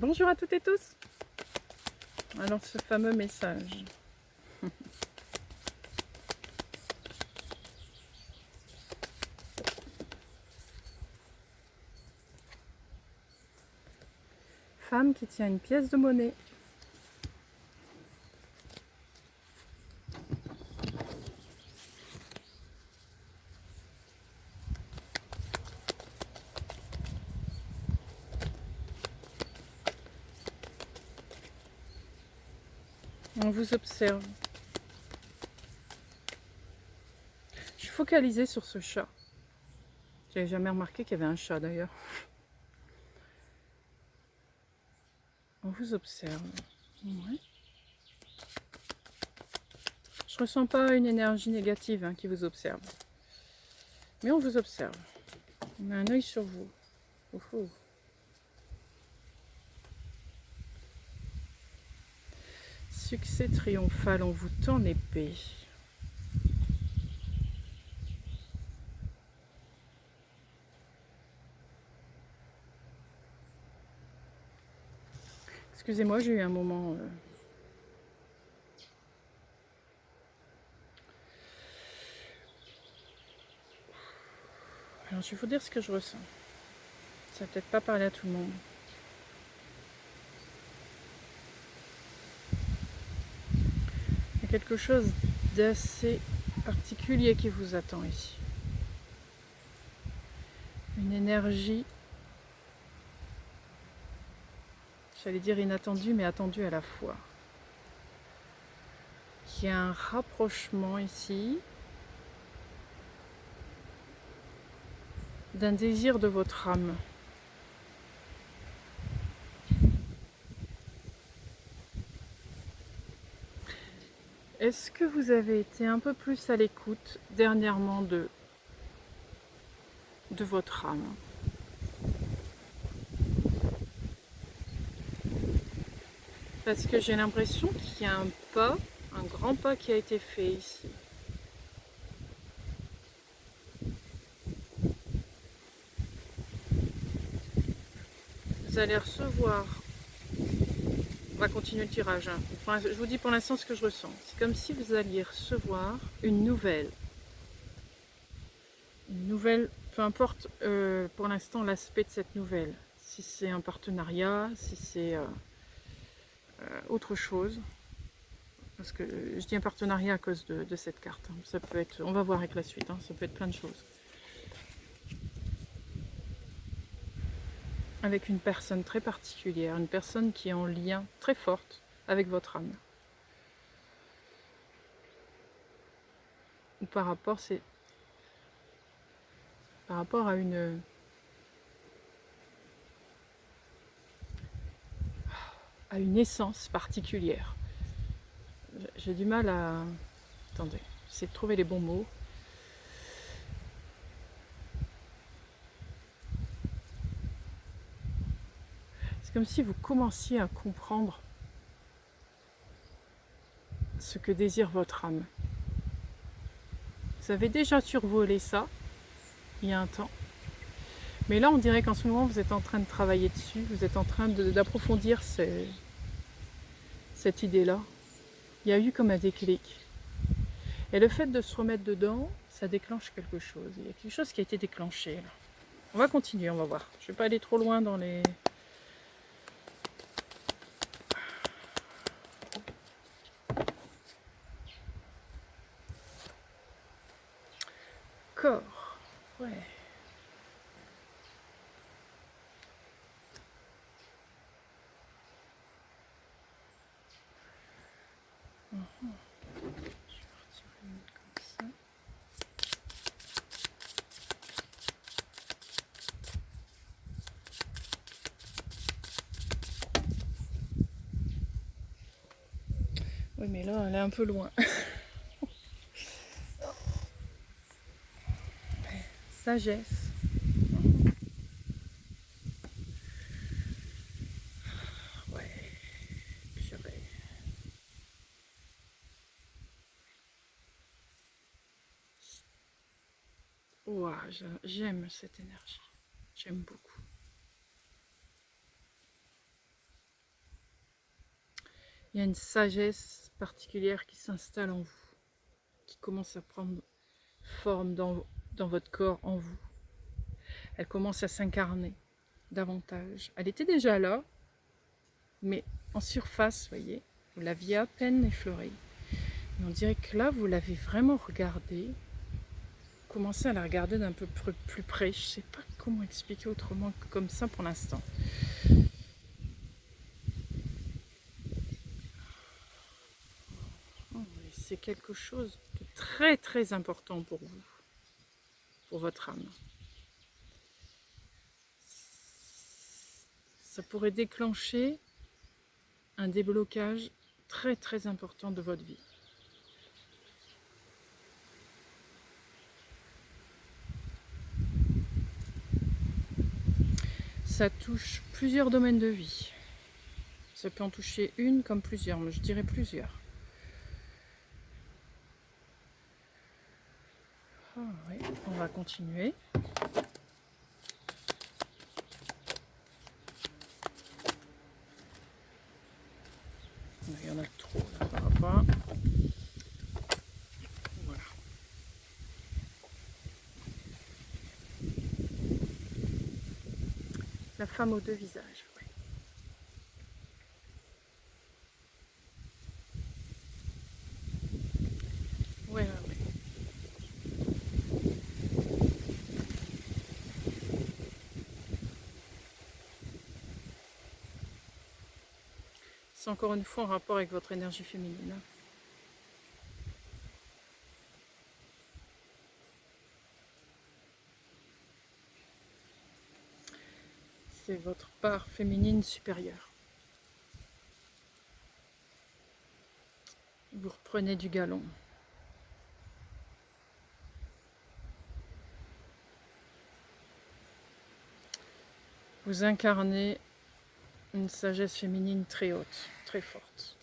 Bonjour à toutes et tous. Alors ce fameux message. Femme qui tient une pièce de monnaie. On vous observe. Je suis focalisée sur ce chat. J'avais jamais remarqué qu'il y avait un chat d'ailleurs. On vous observe. Ouais. Je ressens pas une énergie négative qui vous observe. Mais on vous observe. On a un œil sur vous. Ouf. Succès triomphal, on vous tend l'épée. Excusez-moi, j'ai eu un moment... Alors je vais vous dire ce que je ressens. Ça va peut-être pas parler à tout le monde. Il y a quelque chose d'assez particulier qui vous attend ici. Une énergie, j'allais dire inattendue, mais attendue à la fois. Il y a un rapprochement ici d'un désir de votre âme. Est-ce que vous avez été un peu plus à l'écoute dernièrement de votre âme? Parce que j'ai l'impression qu'il y a un pas, un grand pas qui a été fait ici. Vous allez recevoir... On va continuer le tirage. Je vous dis pour l'instant ce que je ressens. C'est comme si vous alliez recevoir une nouvelle. Une nouvelle, peu importe pour l'instant l'aspect de cette nouvelle. Si c'est un partenariat, si c'est autre chose. Parce que je dis un partenariat à cause de cette carte. Ça peut être, on va voir avec la suite, ça peut être plein de choses. Avec une personne très particulière, une personne qui est en lien très forte avec votre âme. Ou par rapport à une essence particulière. J'ai du mal à... Attendez, j'essaie de trouver les bons mots. C'est comme si vous commenciez à comprendre ce que désire votre âme. Vous avez déjà survolé ça, il y a un temps. Mais là, on dirait qu'en ce moment, vous êtes en train de travailler dessus, vous êtes en train d'approfondir cette idée-là. Il y a eu comme un déclic. Et le fait de se remettre dedans, ça déclenche quelque chose. Il y a quelque chose qui a été déclenché. Là. On va continuer, on va voir. Je ne vais pas aller trop loin dans les... Corps. Ouais. Oui, mais là, elle est un peu loin. Sagesse. Ouais. Purée. Ouah, j'aime cette énergie. J'aime beaucoup. Il y a une sagesse particulière qui s'installe en vous, qui commence à prendre forme dans votre corps, en vous. Elle commence à s'incarner davantage. Elle était déjà là, mais en surface, vous voyez, vous l'aviez à peine effleurée. Et on dirait que là, vous l'avez vraiment regardée. Commencez à la regarder d'un peu plus près. Je ne sais pas comment expliquer autrement que comme ça pour l'instant. C'est quelque chose de très très important pour vous, pour votre âme. Ça pourrait déclencher un déblocage très très important de votre vie. Ça touche plusieurs domaines de vie. Ça peut en toucher une comme plusieurs, mais je dirais plusieurs. Ah oui, on va continuer. Il y en a trop là par rapport. Voilà. La femme aux deux visages. Oui. Ouais, ouais, ouais. C'est encore une fois en rapport avec votre énergie féminine. C'est votre part féminine supérieure. Vous reprenez du galon. Vous incarnez une sagesse féminine très haute, très forte.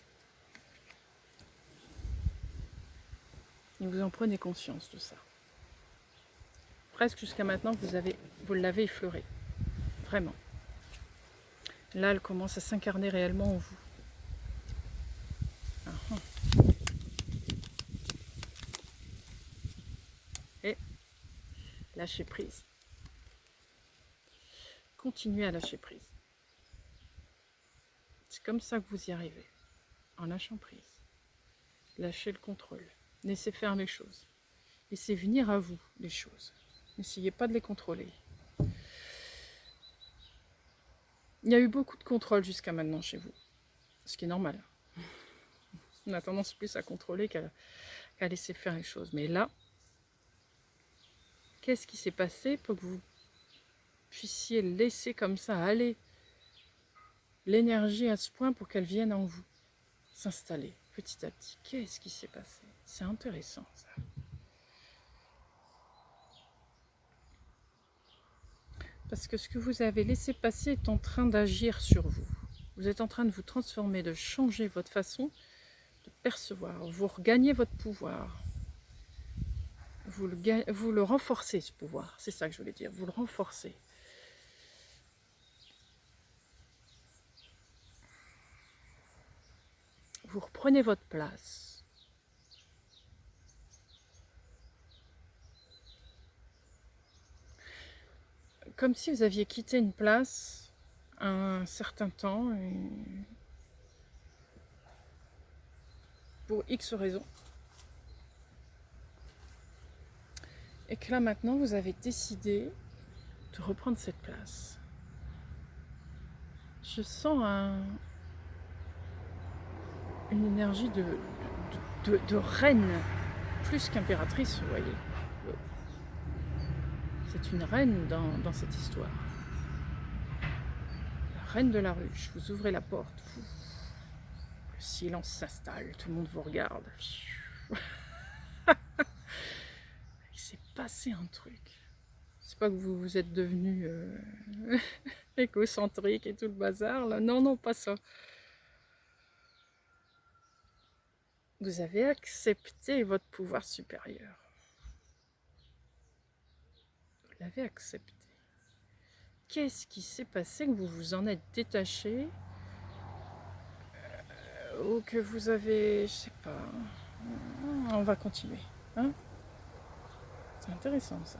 Et vous en prenez conscience de ça. Presque jusqu'à maintenant, vous l'avez effleuré. Vraiment. Là, elle commence à s'incarner réellement en vous. Et lâchez prise. Continuez à lâcher prise. C'est comme ça que vous y arrivez. En lâchant prise. Lâchez le contrôle. Laissez faire les choses. Laissez venir à vous les choses. N'essayez pas de les contrôler. Il y a eu beaucoup de contrôle jusqu'à maintenant chez vous. Ce qui est normal. On a tendance plus à contrôler qu'à laisser faire les choses. Mais là, qu'est-ce qui s'est passé pour que vous puissiez laisser comme ça aller l'énergie à ce point pour qu'elle vienne en vous, s'installer petit à petit? Qu'est-ce qui s'est passé? C'est intéressant ça. Parce que ce que vous avez laissé passer est en train d'agir sur vous. Vous êtes en train de vous transformer, de changer votre façon de percevoir. Vous regagnez votre pouvoir. Vous le renforcez, ce pouvoir. C'est ça que je voulais dire. Vous le renforcez. Vous reprenez votre place. Comme si vous aviez quitté une place un certain temps pour X raisons. Et que là maintenant vous avez décidé de reprendre cette place. Je sens une énergie de reine, plus qu'impératrice, vous voyez. C'est une reine dans cette histoire. La reine de la ruche. Vous ouvrez la porte. Le silence s'installe. Tout le monde vous regarde. Il s'est passé un truc. C'est pas que vous êtes devenu égocentrique et tout le bazar. Là. Non, non, pas ça. Vous avez accepté votre pouvoir supérieur. Vous l'avez accepté. Qu'est-ce qui s'est passé que vous vous en êtes détaché ou que vous avez, je sais pas, on va continuer. Hein, c'est intéressant ça.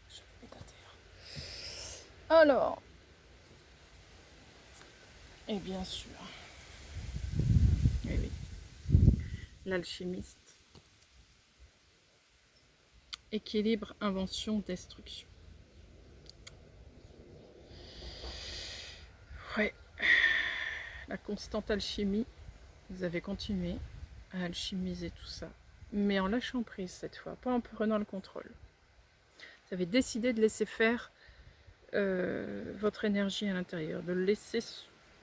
Je vais mettre à terre. Alors, et bien sûr, eh oui, l'alchimiste. Équilibre, invention, destruction. Ouais, la constante alchimie, vous avez continué à alchimiser tout ça, mais en lâchant prise cette fois, pas en prenant le contrôle. Vous avez décidé de laisser faire votre énergie à l'intérieur, de le laisser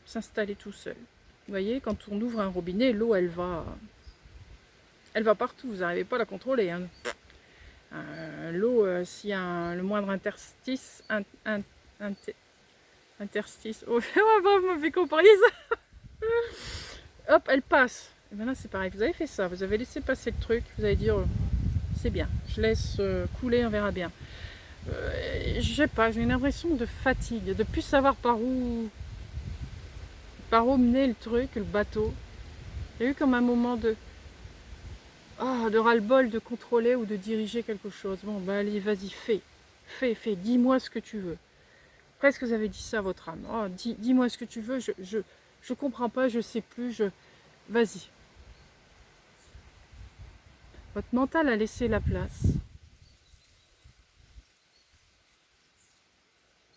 s'installer tout seul. Vous voyez, quand on ouvre un robinet, l'eau, elle va partout, vous n'arrivez pas à la contrôler. Hein. L'eau, s'il y a le moindre interstice, interstice, oh, vous m'avez comprise. Hop, elle passe. Et maintenant, c'est pareil, vous avez fait ça, vous avez laissé passer le truc, vous allez dire, c'est bien, je laisse couler, on verra bien. Je sais pas, j'ai une impression de fatigue, de plus savoir par où mener le truc, le bateau. Il y a eu comme un moment de ras-le-bol de contrôler ou de diriger quelque chose. Bon, bah allez, vas-y, fais, dis-moi ce que tu veux. Presque vous avez dit ça à votre âme. Oh, dis-moi ce que tu veux, je comprends pas, je sais plus, vas-y. Votre mental a laissé la place.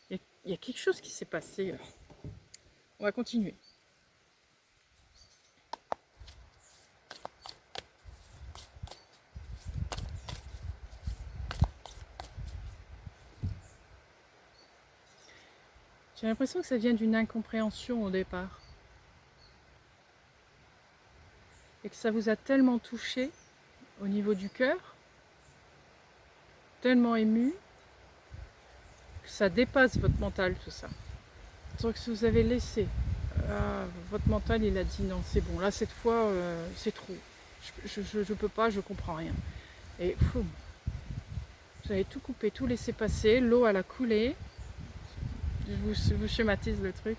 Il y a quelque chose qui s'est passé là. On va continuer. J'ai l'impression que ça vient d'une incompréhension au départ. Et que ça vous a tellement touché au niveau du cœur, tellement ému, que ça dépasse votre mental tout ça. Donc si vous avez laissé, votre mental il a dit non c'est bon, là cette fois c'est trop, je peux pas, je comprends rien. Et foum, vous avez tout coupé, tout laissé passer, l'eau elle a coulé, je vous schématise le truc.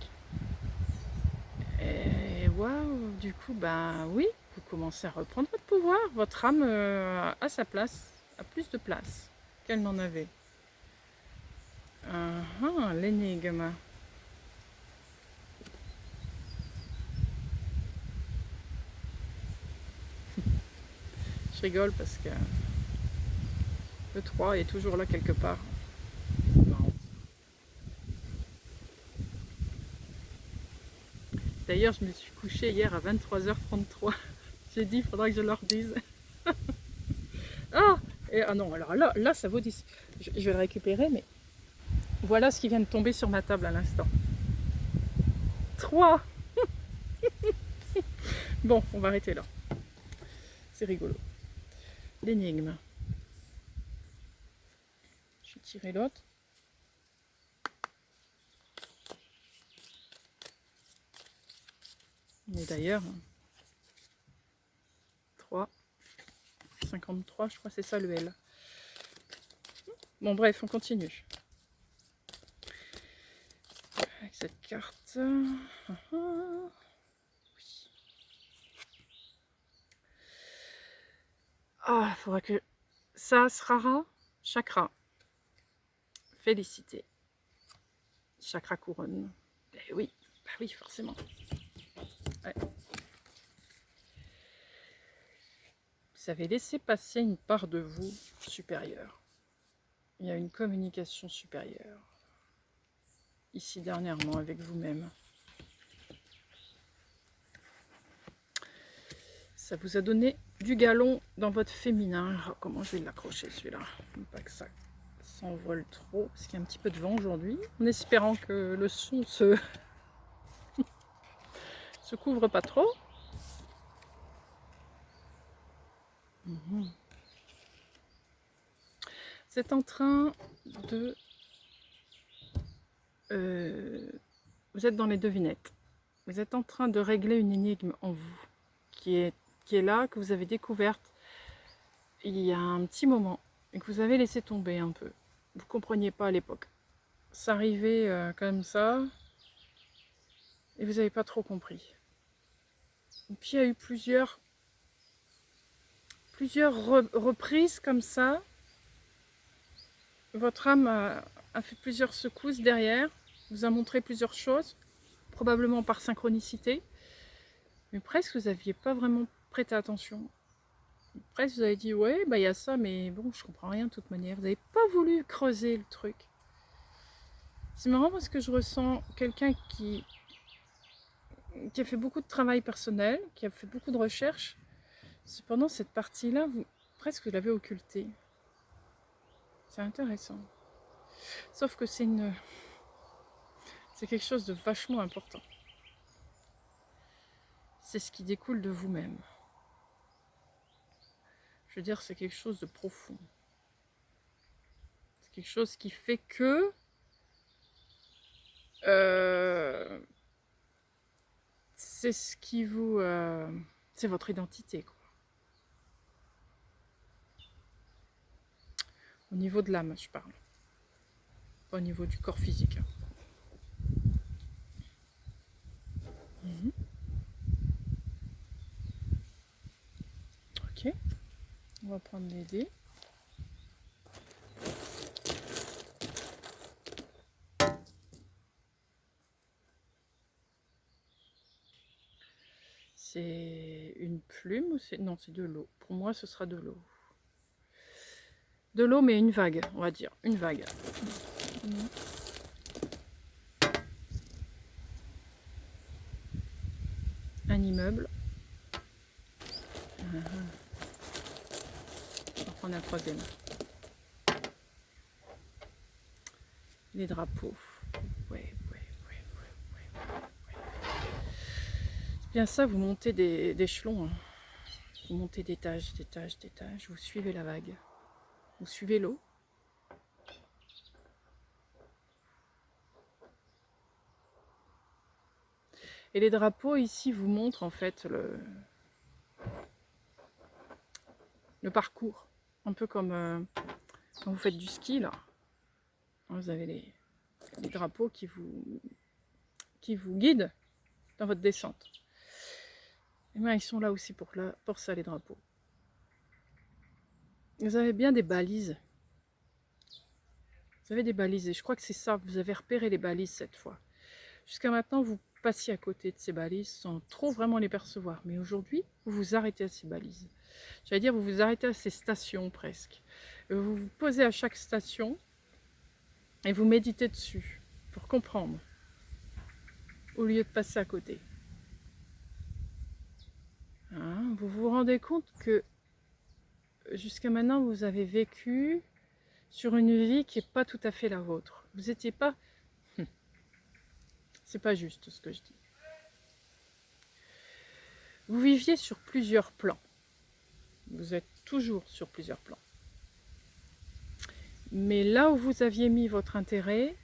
Et waouh, du coup ben oui, vous commencez à reprendre votre pouvoir, votre âme a sa place, a plus de place qu'elle n'en avait. L'énigme. Je rigole parce que le 3 est toujours là quelque part. Marrant. D'ailleurs, je me suis couchée hier à 23h33. J'ai dit, il faudra que je leur dise. Ah non, alors là ça vaut 10. Je vais le récupérer, mais voilà ce qui vient de tomber sur ma table à l'instant. 3. Bon, on va arrêter là. C'est rigolo. L'énigme. Je vais tirer l'autre. Mais d'ailleurs, 3, 53, je crois que c'est ça le L. Bon bref, on continue. Avec cette carte. Il faudra que... Sahasrara chakra. Félicité. Chakra couronne. Eh oui, bah oui, forcément. Ouais. Vous avez laissé passer une part de vous supérieure. Il y a une communication supérieure. Ici dernièrement avec vous-même. Ça vous a donné du galon dans votre féminin. Alors, comment je vais l'accrocher celui-là? Pas que ça s'envole trop, parce qu'il y a un petit peu de vent aujourd'hui. En espérant que le son se couvre pas trop. Vous êtes en train de... vous êtes dans les devinettes. Vous êtes en train de régler une énigme en vous, qui est là, que vous avez découverte il y a un petit moment. et que vous avez laissé tomber un peu. Vous ne compreniez pas à l'époque. Ça arrivait comme ça, et vous n'avez pas trop compris. Et puis il y a eu plusieurs reprises comme ça. Votre âme a fait plusieurs secousses derrière, vous a montré plusieurs choses, probablement par synchronicité, mais presque vous n'aviez pas vraiment prêté attention. Presque vous avez dit ouais, bah il y a ça, mais bon, je comprends rien de toute manière. Vous n'avez pas voulu creuser le truc. C'est marrant parce que je ressens quelqu'un qui a fait beaucoup de travail personnel, qui a fait beaucoup de recherches. Cependant, cette partie-là, presque vous l'avez occultée. C'est intéressant. Sauf que c'est quelque chose de vachement important. C'est ce qui découle de vous-même. Je veux dire, c'est quelque chose de profond. C'est quelque chose qui fait que c'est ce qui vous... c'est votre identité, quoi. Au niveau de l'âme, je parle. Pas au niveau du corps physique. Ok. On va prendre les dés. C'est une plume ou c'est... Non, c'est de l'eau. Pour moi, ce sera de l'eau. De l'eau, mais une vague, on va dire. Une vague. Un immeuble. On va prendre un troisième. Les drapeaux. Ouais. C'est bien ça, vous montez d'échelons. Hein. Vous montez d'étage. Vous suivez la vague. Vous suivez l'eau. Et les drapeaux ici vous montrent en fait le parcours. Un peu comme quand vous faites du ski là. Vous avez les drapeaux qui vous guident dans votre descente. Et bien, ils sont là aussi pour ça, les drapeaux. Vous avez bien des balises. Vous avez des balises et je crois que c'est ça, vous avez repéré les balises cette fois. Jusqu'à maintenant, vous passiez à côté de ces balises sans trop vraiment les percevoir. Mais aujourd'hui, vous vous arrêtez à ces balises. J'allais dire, vous vous arrêtez à ces stations presque. Vous vous posez à chaque station et vous méditez dessus pour comprendre au lieu de passer à côté. Hein, vous vous rendez compte que jusqu'à maintenant, vous avez vécu sur une vie qui n'est pas tout à fait la vôtre. Vous n'étiez pas... C'est pas juste ce que je dis. Vous viviez sur plusieurs plans. Vous êtes toujours sur plusieurs plans. Mais là où vous aviez mis votre intérêt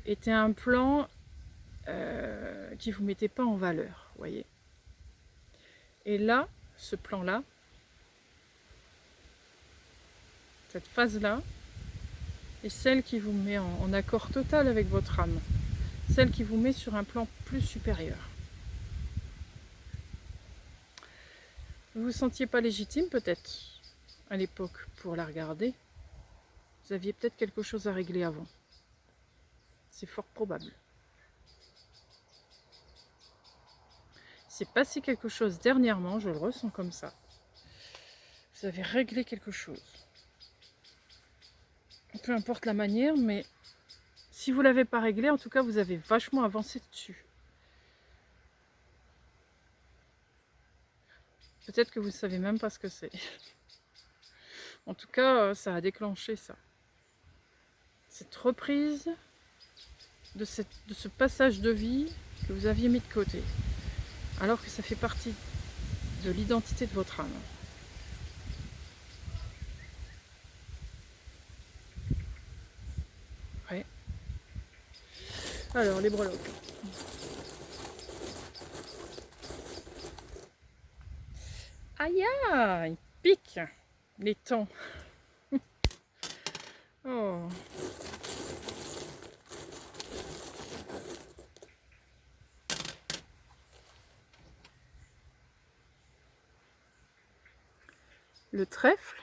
était un plan qui ne vous mettait pas en valeur, voyez. Et là, ce plan-là, cette phase-là, est celle qui vous met en accord total avec votre âme. Celle qui vous met sur un plan plus supérieur. Vous ne vous sentiez pas légitime peut-être à l'époque pour la regarder. Vous aviez peut-être quelque chose à régler avant. C'est fort probable. C'est passé quelque chose dernièrement, je le ressens comme ça. Vous avez réglé quelque chose. Peu importe la manière, mais si vous ne l'avez pas réglé, en tout cas, vous avez vachement avancé dessus. Peut-être que vous ne savez même pas ce que c'est. En tout cas, ça a déclenché ça. Cette reprise de ce passage de vie que vous aviez mis de côté. Alors que ça fait partie de l'identité de votre âme. Ouais. Alors, les breloques. Aïe, aïe, il pique les temps. Oh. Le trèfle.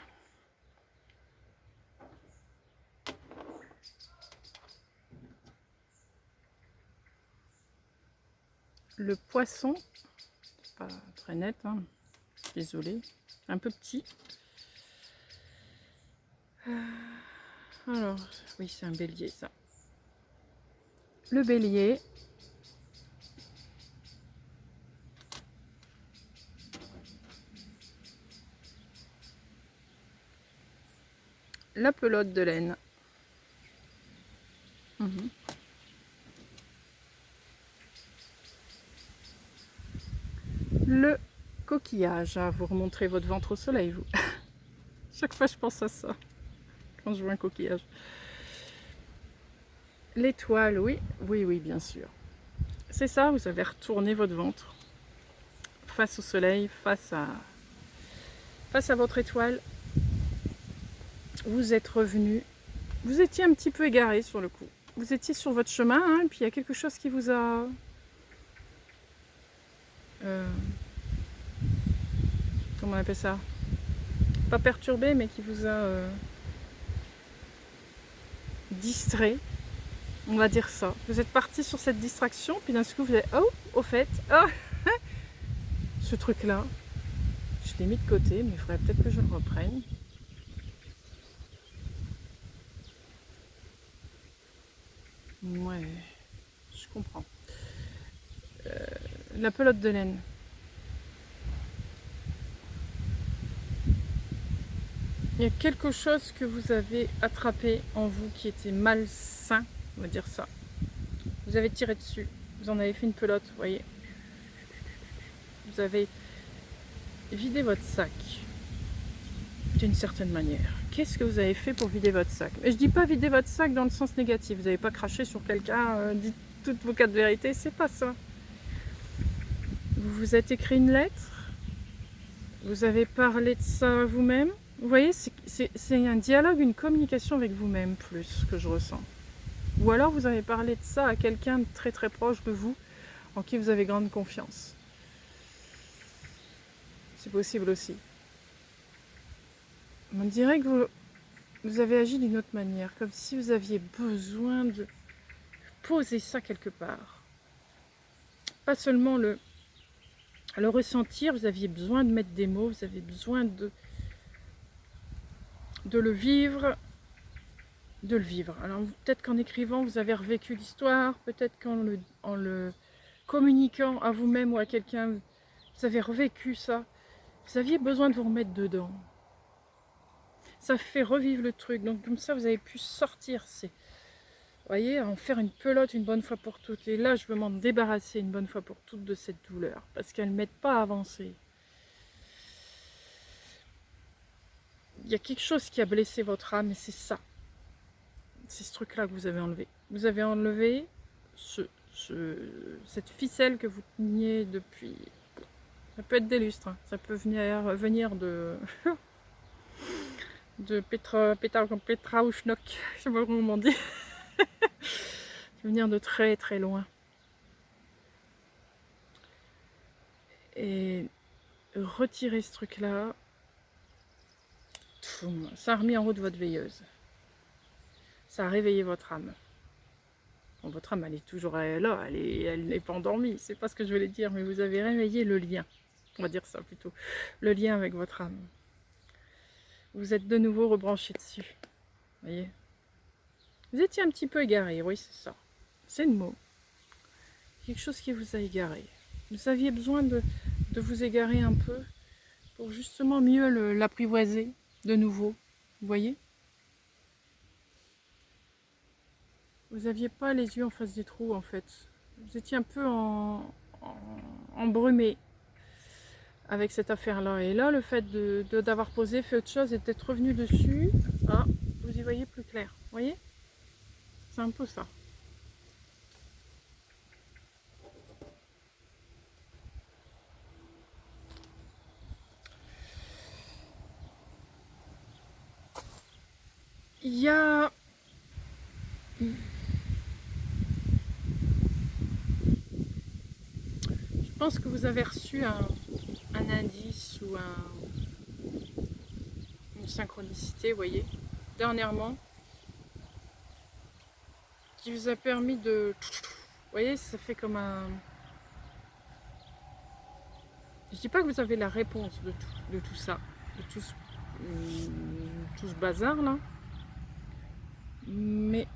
Le poisson. C'est pas très net, hein. Désolée. Un peu petit. Alors, oui, c'est un bélier, ça. Le bélier. La pelote de laine. Mhm. Le coquillage. Ah, vous remontrez votre ventre au soleil, vous. Chaque fois, je pense à ça quand je vois un coquillage. L'étoile, oui, oui, oui, bien sûr. C'est ça, vous avez retourné votre ventre face au soleil, face à votre étoile. Vous êtes revenu. Vous étiez un petit peu égaré sur le coup. Vous étiez sur votre chemin, hein, et puis il y a quelque chose qui vous a... comment on appelle ça? Pas perturbé, mais qui vous a distrait. On va dire ça. Vous êtes parti sur cette distraction, puis d'un coup vous êtes... Oh, au fait, oh, ce truc-là, je l'ai mis de côté, mais il faudrait peut-être que je le reprenne. Ouais, je comprends. La pelote de laine. Il y a quelque chose que vous avez attrapé en vous qui était malsain, on va dire ça. Vous avez tiré dessus, vous en avez fait une pelote, vous voyez. Vous avez vidé votre sac d'une certaine manière. Qu'est-ce que vous avez fait pour vider votre sac? Et je dis pas vider votre sac dans le sens négatif, vous n'avez pas craché sur quelqu'un, dit toutes vos quatre vérités, c'est pas ça. Vous vous êtes écrit une lettre, vous avez parlé de ça à vous-même. Vous voyez, c'est un dialogue, une communication avec vous-même plus que je ressens. Ou alors vous avez parlé de ça à quelqu'un de très très proche de vous, en qui vous avez grande confiance. C'est possible aussi. On dirait que vous avez agi d'une autre manière, comme si vous aviez besoin de poser ça quelque part. Pas seulement le ressentir, vous aviez besoin de mettre des mots, vous avez besoin de le vivre, Alors peut-être qu'en écrivant, vous avez revécu l'histoire, peut-être qu'en le communiquant à vous-même ou à quelqu'un, vous avez revécu ça. Vous aviez besoin de vous remettre dedans. Ça fait revivre le truc, donc comme ça vous avez pu sortir, vous voyez, en faire une pelote une bonne fois pour toutes. Et là, je veux m'en débarrasser une bonne fois pour toutes de cette douleur, parce qu'elle ne m'aide pas à avancer. Il y a quelque chose qui a blessé votre âme, et c'est ça. C'est ce truc-là que vous avez enlevé. Vous avez enlevé cette ficelle que vous teniez depuis... Ça peut être des lustres, hein. Ça peut venir de... de Petra ou Schnock, je sais pas comment on dit. Venir de très très loin. Et retirer ce truc-là, ça a remis en route votre veilleuse. Ça a réveillé votre âme. Bon, votre âme, elle est toujours là, elle n'est pas endormie, c'est pas ce que je voulais dire, mais vous avez réveillé le lien. On va dire ça plutôt. Le lien avec votre âme. Vous êtes de nouveau rebranché dessus. Vous voyez? Vous étiez un petit peu égaré, oui, c'est ça. C'est le mot. Quelque chose qui vous a égaré. Vous aviez besoin de vous égarer un peu pour justement mieux l'apprivoiser de nouveau. Vous voyez? Vous n'aviez pas les yeux en face des trous en fait. Vous étiez un peu embrumé avec cette affaire-là. Et là, le fait d'avoir posé, fait autre chose et d'être revenu dessus, ah, vous y voyez plus clair. Vous voyez? C'est un peu ça. il y a... Je pense que vous avez reçu un indice ou une synchronicité, vous voyez, dernièrement, qui vous a permis de... Vous voyez, ça fait comme un... Je dis pas que vous avez la réponse de tout ça, de tout ce bazar là, mais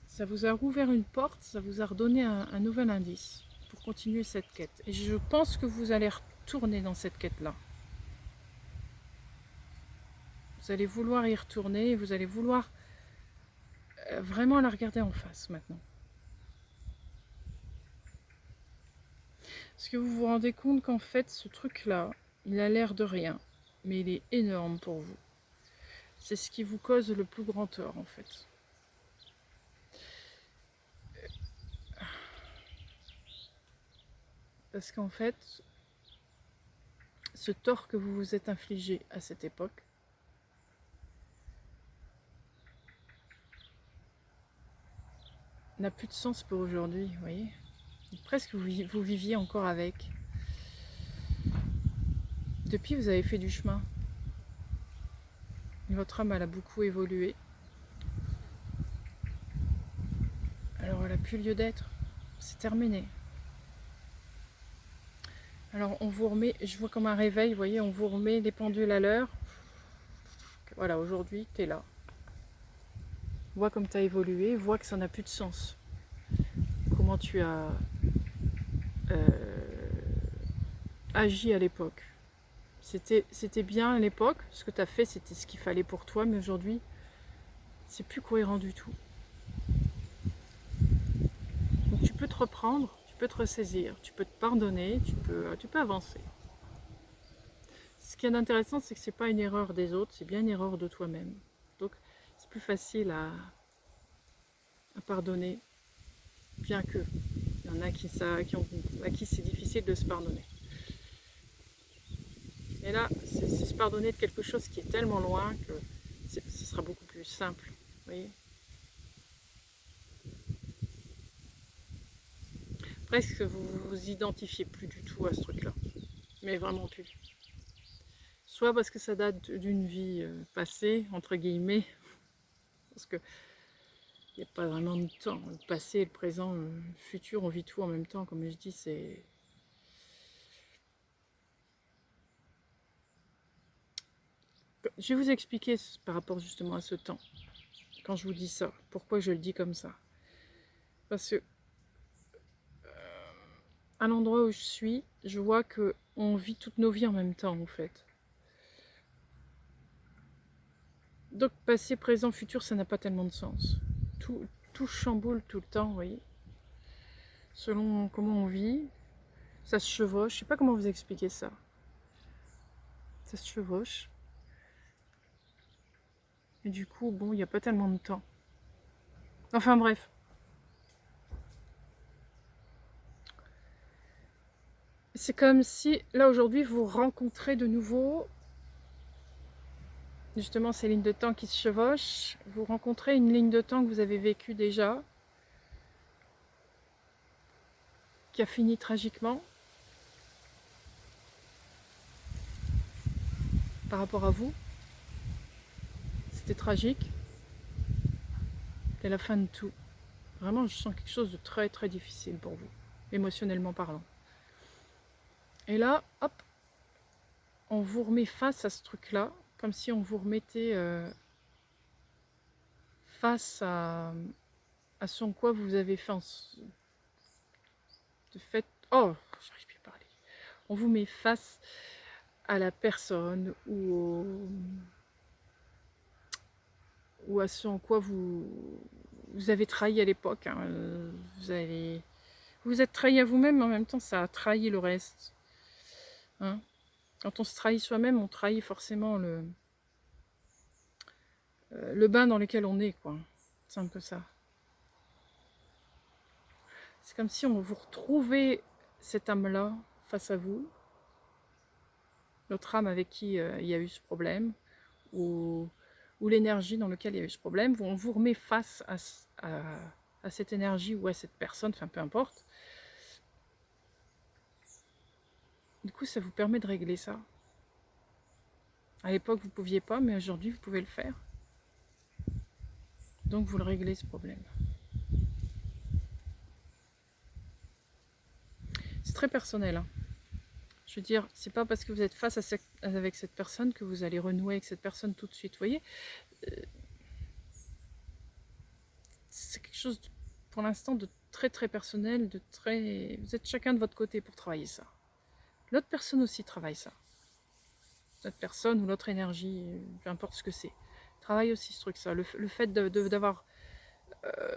ça vous a rouvert une porte, ça vous a redonné un nouvel indice pour continuer cette quête. Et je pense que vous allez retourner dans cette quête-là. Vous allez vouloir y retourner et vous allez vouloir vraiment la regarder en face maintenant. Parce que vous vous rendez compte qu'en fait, ce truc-là, il a l'air de rien, mais il est énorme pour vous. C'est ce qui vous cause le plus grand tort, en fait. Parce qu'en fait, ce tort que vous vous êtes infligé à cette époque, n'a plus de sens pour aujourd'hui, vous voyez. Presque vous viviez encore avec. Depuis, vous avez fait du chemin. Votre âme, elle a beaucoup évolué. Alors, elle n'a plus lieu d'être. C'est terminé. Alors, on vous remet, je vois comme un réveil, vous voyez, on vous remet les pendules à l'heure. Voilà, aujourd'hui, tu es là. Vois comme tu as évolué, vois que ça n'a plus de sens. Comment tu as agi à l'époque. C'était bien à l'époque, ce que tu as fait, c'était ce qu'il fallait pour toi, mais aujourd'hui, c'est plus cohérent du tout. Donc tu peux te reprendre, tu peux te ressaisir, tu peux te pardonner, tu peux avancer. Ce qui est intéressant, c'est que c'est pas une erreur des autres, c'est bien une erreur de toi-même. Donc c'est plus facile à pardonner, bien que il y en a à qui c'est difficile de se pardonner. Et là, c'est se pardonner de quelque chose qui est tellement loin que ce sera beaucoup plus simple. Vous voyez ? Presque vous vous identifiez plus du tout à ce truc-là. Mais vraiment plus. Soit parce que ça date d'une vie passée, entre guillemets, parce que il n'y a pas vraiment de temps. Le passé, le présent, le futur, on vit tout en même temps, comme je dis, c'est... Je vais vous expliquer par rapport justement à ce temps, quand je vous dis ça, pourquoi je le dis comme ça. Parce que à l'endroit où je suis, je vois qu'on vit toutes nos vies en même temps, en fait. Donc, passé, présent, futur, ça n'a pas tellement de sens. Tout chamboule tout le temps, vous voyez. Selon comment on vit, ça se chevauche. Je sais pas comment vous expliquer ça. Ça se chevauche. Et du coup, bon, il n'y a pas tellement de temps. Enfin bref. C'est comme si, là aujourd'hui, vous rencontrez de nouveau, justement ces lignes de temps qui se chevauchent, vous rencontrez une ligne de temps que vous avez vécue déjà, qui a fini tragiquement, par rapport à vous. C'était tragique. C'était la fin de tout. Vraiment, je sens quelque chose de très très difficile pour vous, émotionnellement parlant. Et là, hop, on vous remet face à ce truc-là, comme si on vous remettait face à ce en quoi vous avez fait de fait... Oh, j'arrive plus à parler. On vous met face à la personne ou à ce en quoi vous avez trahi à l'époque. Hein. Vous êtes trahi à vous-même, mais en même temps, ça a trahi le reste. Hein. Quand on se trahit soi-même, on trahit forcément le bain dans lequel on est, quoi. C'est un peu ça. C'est comme si on vous retrouvait cette âme-là face à vous, notre âme avec qui il y a eu ce problème, ou ou l'énergie dans laquelle il y a eu ce problème, on vous remet face à cette énergie ou à cette personne, enfin peu importe. Du coup, ça vous permet de régler ça. À l'époque, vous ne pouviez pas, mais aujourd'hui, vous pouvez le faire. Donc, vous le réglez, ce problème. C'est très personnel. Hein. Je veux dire, c'est pas parce que vous êtes face avec cette personne que vous allez renouer avec cette personne tout de suite. Vous voyez, c'est quelque chose, pour l'instant, de très très personnel, de très... Vous êtes chacun de votre côté pour travailler ça. L'autre personne aussi travaille ça. L'autre personne ou l'autre énergie, peu importe ce que c'est. Travaille aussi ce truc-là. Le fait d'avoir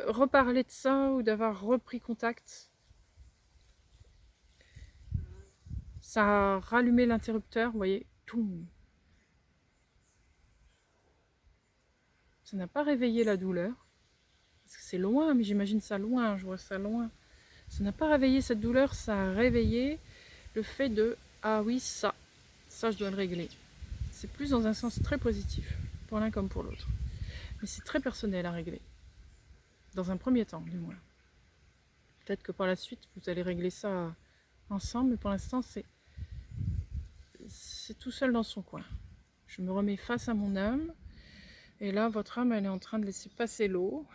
reparlé de ça ou d'avoir repris contact, ça a rallumé l'interrupteur, vous voyez, tout. Ça n'a pas réveillé la douleur. Parce que c'est loin, mais j'imagine ça loin, je vois ça loin. Ça n'a pas réveillé cette douleur, ça a réveillé le fait de « Ah oui, ça je dois le régler ». C'est plus dans un sens très positif, pour l'un comme pour l'autre. Mais c'est très personnel à régler. Dans un premier temps, du moins. Peut-être que par la suite, vous allez régler ça ensemble, mais pour l'instant, c'est tout seul dans son coin. Je me remets face à mon âme, et là, votre âme, elle est en train de laisser passer l'eau.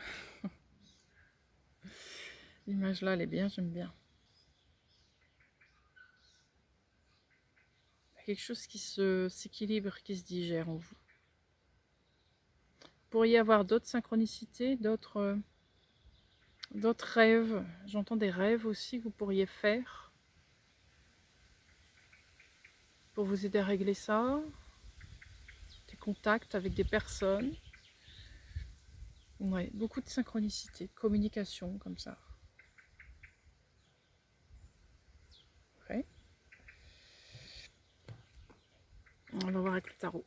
L'image là, elle est bien, j'aime bien. Il y a quelque chose qui s'équilibre, qui se digère en vous. Vous pourriez avoir d'autres synchronicités, d'autres rêves. J'entends des rêves aussi que vous pourriez faire pour vous aider à régler ça. Des contacts avec des personnes. Ouais, beaucoup de synchronicité, de communication comme ça. Ouais. On va voir avec le tarot.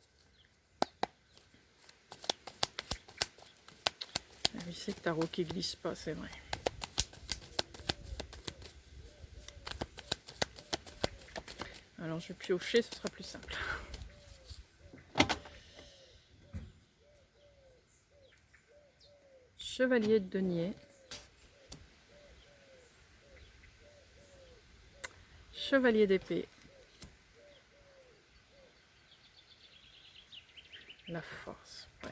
Ah oui, c'est le tarot qui glisse pas, c'est vrai. Alors je vais piocher, ce sera plus simple. Chevalier de denier. Chevalier d'épée. La force, ouais.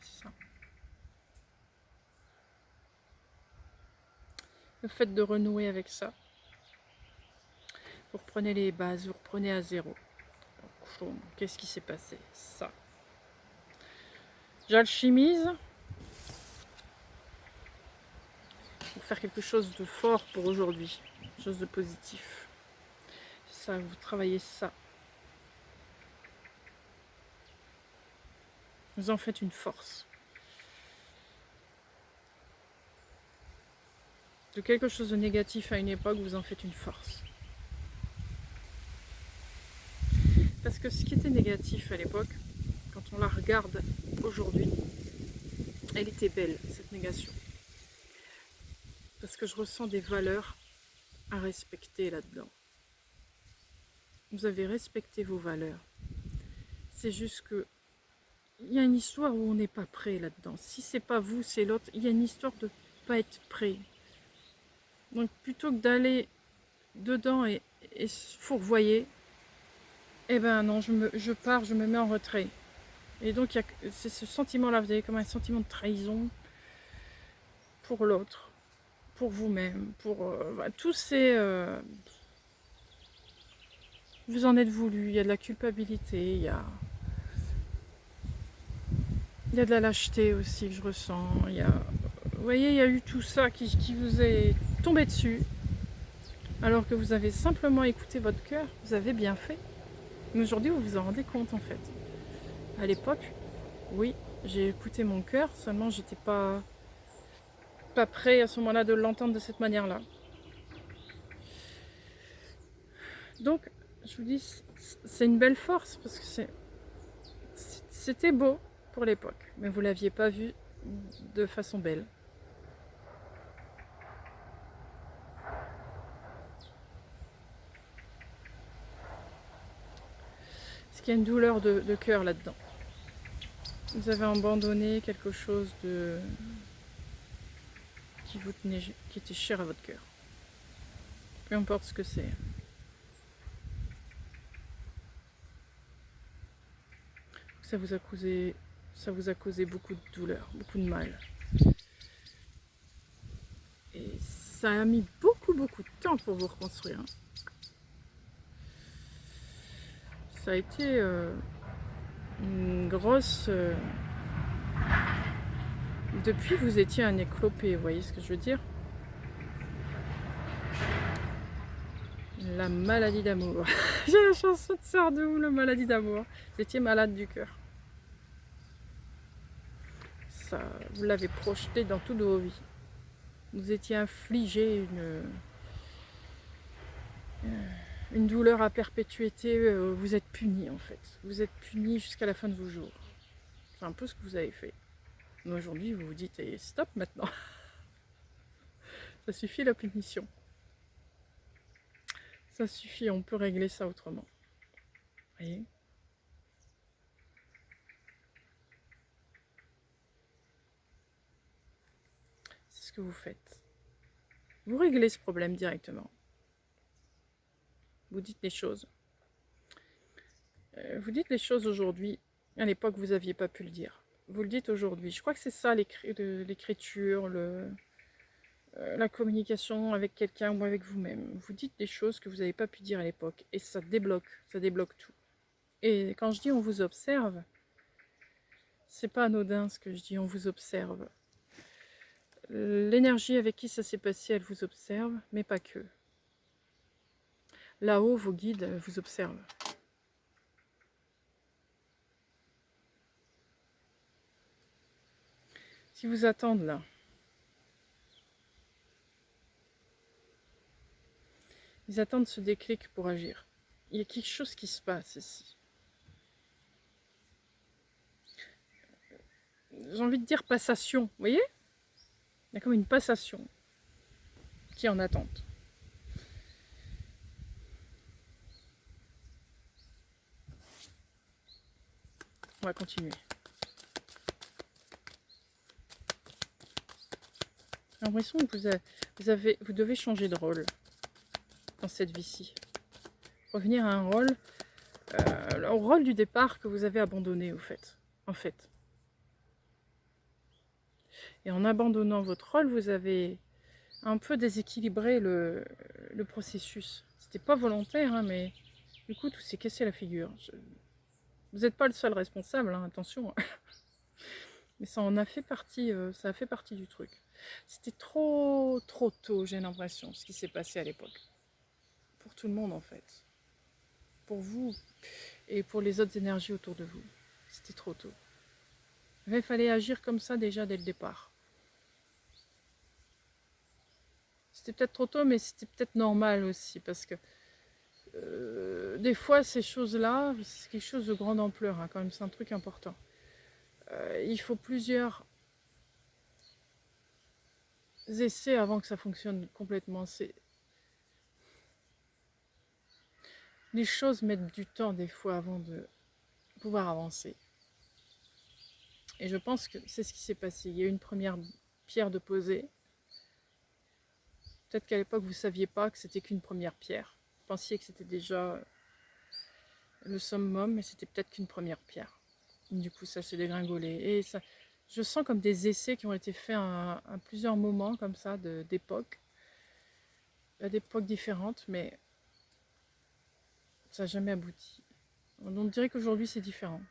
C'est ça. Le fait de renouer avec ça. Vous reprenez les bases, vous reprenez à zéro. Qu'est-ce qui s'est passé? Ça. J'alchimise. Pour faire quelque chose de fort pour aujourd'hui. Quelque chose de positif. Ça, vous travaillez ça. Vous en faites une force. De quelque chose de négatif à une époque, vous en faites une force. Parce que ce qui était négatif à l'époque, quand on la regarde aujourd'hui, elle était belle, cette négation. Parce que je ressens des valeurs à respecter là-dedans. Vous avez respecté vos valeurs. C'est juste que il y a une histoire où on n'est pas prêt là-dedans. Si c'est pas vous, c'est l'autre. Il y a une histoire de pas être prêt. Donc plutôt que d'aller dedans et fourvoyer, eh ben non, je pars, je me mets en retrait. Et donc c'est ce sentiment-là, vous avez comme un sentiment de trahison pour l'autre, pour vous-même, pour tous ces... vous en êtes voulu, il y a de la culpabilité, il y a de la lâcheté aussi que je ressens, il y a... Vous voyez, il y a eu tout ça qui vous est tombé dessus, alors que vous avez simplement écouté votre cœur, vous avez bien fait. Mais aujourd'hui, vous vous en rendez compte en fait. À l'époque, oui, j'ai écouté mon cœur, seulement j'étais pas prêt à ce moment-là de l'entendre de cette manière-là. Donc, je vous dis, c'est une belle force, parce que c'était beau pour l'époque, mais vous ne l'aviez pas vu de façon belle. qu'il y a une douleur de cœur là-dedans. Vous avez abandonné quelque chose qui vous tenait, qui était cher à votre cœur. Peu importe ce que c'est. Ça vous a causé beaucoup de douleur, beaucoup de mal. Et ça a mis beaucoup de temps pour vous reconstruire. Ça a été une grosse... Depuis, vous étiez un éclopé, vous voyez ce que je veux dire? La maladie d'amour. J'ai la chanson de Sardou, la maladie d'amour. Vous étiez malade du cœur. Ça, vous l'avez projeté dans toutes vos vies. Vous étiez infligé une douleur à perpétuité. Vous êtes puni en fait. Vous êtes puni jusqu'à la fin de vos jours. C'est un peu ce que vous avez fait. Mais aujourd'hui, vous vous dites hey, stop maintenant. Ça suffit la punition. Ça suffit, on peut régler ça autrement. Vous voyez ? C'est ce que vous faites. Vous réglez ce problème directement. Vous dites les choses. Vous dites les choses aujourd'hui. À l'époque, vous n'aviez pas pu le dire. Vous le dites aujourd'hui. Je crois que c'est ça l'écriture, la communication avec quelqu'un ou avec vous-même. Vous dites des choses que vous n'avez pas pu dire à l'époque. Et ça débloque tout. Et quand je dis on vous observe, c'est pas anodin ce que je dis, on vous observe. L'énergie avec qui ça s'est passé, elle vous observe, mais pas que. Là-haut, vos guides vous observent. Si vous attendent là, ils attendent ce déclic pour agir. Il y a quelque chose qui se passe ici. J'ai envie de dire passation, vous voyez ? Il y a comme une passation qui est en attente. On va continuer. J'ai l'impression que vous devez changer de rôle dans cette vie-ci. Revenir à un rôle, au rôle du départ que vous avez abandonné, en fait. Et en abandonnant votre rôle, vous avez un peu déséquilibré le processus. C'était pas volontaire, hein, mais du coup, tout s'est cassé la figure. Vous n'êtes pas le seul responsable, hein, attention. Mais ça en a fait partie, ça a fait partie du truc. C'était trop tôt, j'ai l'impression, ce qui s'est passé à l'époque. Pour tout le monde, en fait. Pour vous et pour les autres énergies autour de vous. C'était trop tôt. Il fallait agir comme ça déjà dès le départ. C'était peut-être trop tôt, mais c'était peut-être normal aussi, parce que des fois, ces choses-là, c'est quelque chose de grande ampleur, hein, quand même, c'est un truc important. Il faut plusieurs essais avant que ça fonctionne complètement. Les choses mettent du temps, des fois, avant de pouvoir avancer. Et je pense que c'est ce qui s'est passé. Il y a eu une première pierre de posée. Peut-être qu'à l'époque, vous ne saviez pas que c'était qu'une première pierre. Vous pensiez que c'était déjà le summum, mais c'était peut-être qu'une première pierre. Du coup, ça s'est dégringolé. Et ça, je sens comme des essais qui ont été faits à plusieurs moments, comme ça, d'époques différentes, mais ça n'a jamais abouti. On dirait qu'aujourd'hui, c'est différent.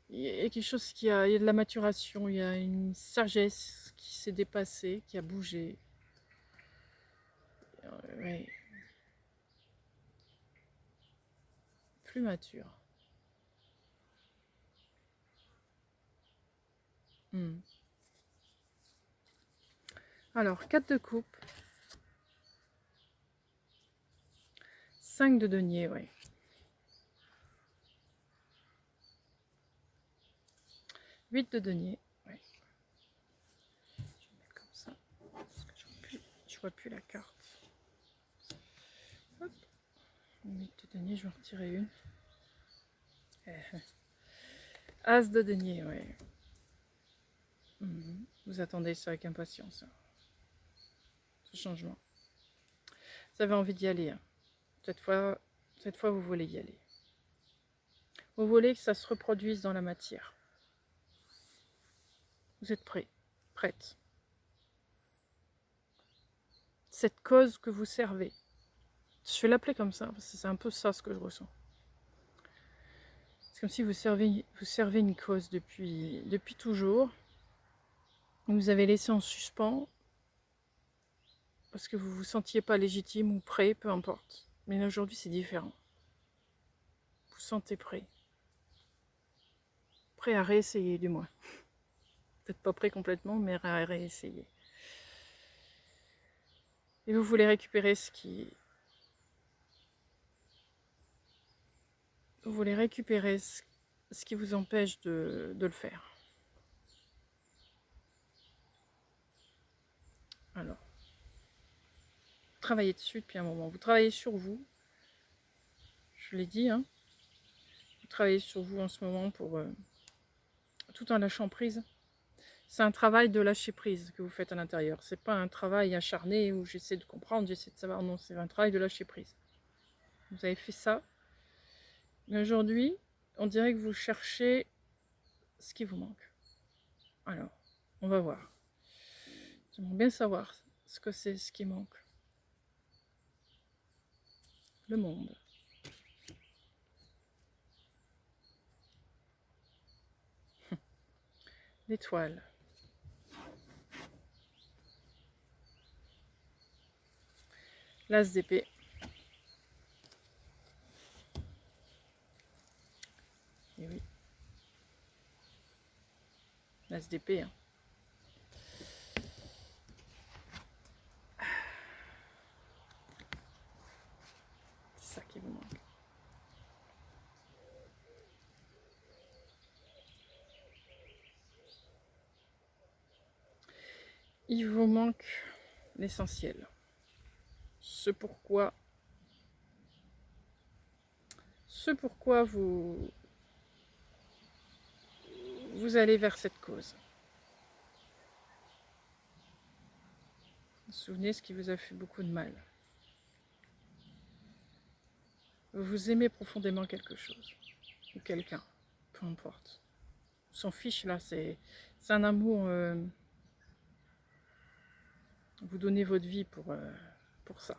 Il y a quelque chose il y a de la maturation, il y a une sagesse qui s'est dépassée, qui a bougé. Ouais. Plus mature. Alors, 4 de coupe. 5 de denier, oui. 8 de denier, oui. Je vais mettre comme ça, parce que je vois plus la carte. Hop. 8 de denier, je vais en retirer une. As de denier, ouais. Vous attendez ça avec impatience, hein, ce changement. Vous avez envie d'y aller. Hein. Cette fois, vous voulez y aller. Vous voulez que ça se reproduise dans la matière. Vous êtes prêt, prête. Cette cause que vous servez, je vais l'appeler comme ça, parce que c'est un peu ça ce que je ressens. C'est comme si vous servez une cause depuis toujours. Vous avez laissé en suspens parce que vous ne vous sentiez pas légitime ou prêt, peu importe. Mais aujourd'hui, c'est différent. Vous sentez prêt. Prêt à réessayer, du moins. Peut-être pas prêt complètement, mais à réessayer. Et vous voulez récupérer ce qui... Vous voulez récupérer ce qui vous empêche de le faire. Alors, travaillez dessus depuis un moment. Vous travaillez sur vous. Je l'ai dit, hein. Vous travaillez sur vous en ce moment pour tout en lâchant prise. C'est un travail de lâcher prise que vous faites à l'intérieur. C'est pas un travail acharné où j'essaie de comprendre, j'essaie de savoir. Non, c'est un travail de lâcher prise. Vous avez fait ça. Mais aujourd'hui, on dirait que vous cherchez ce qui vous manque. Alors, on va voir. J'aimerais bien savoir ce que c'est ce qui manque. Le monde. L'étoile. L'as d'épée. Et oui. L'as d'épée. Hein. C'est ça qui vous manque. Il vous manque l'essentiel. Ce pourquoi vous allez vers cette cause. Vous vous souvenez ce qui vous a fait beaucoup de mal. Vous aimez profondément quelque chose, ou quelqu'un, peu importe. On s'en fiche là, c'est un amour. Vous donnez votre vie pour ça.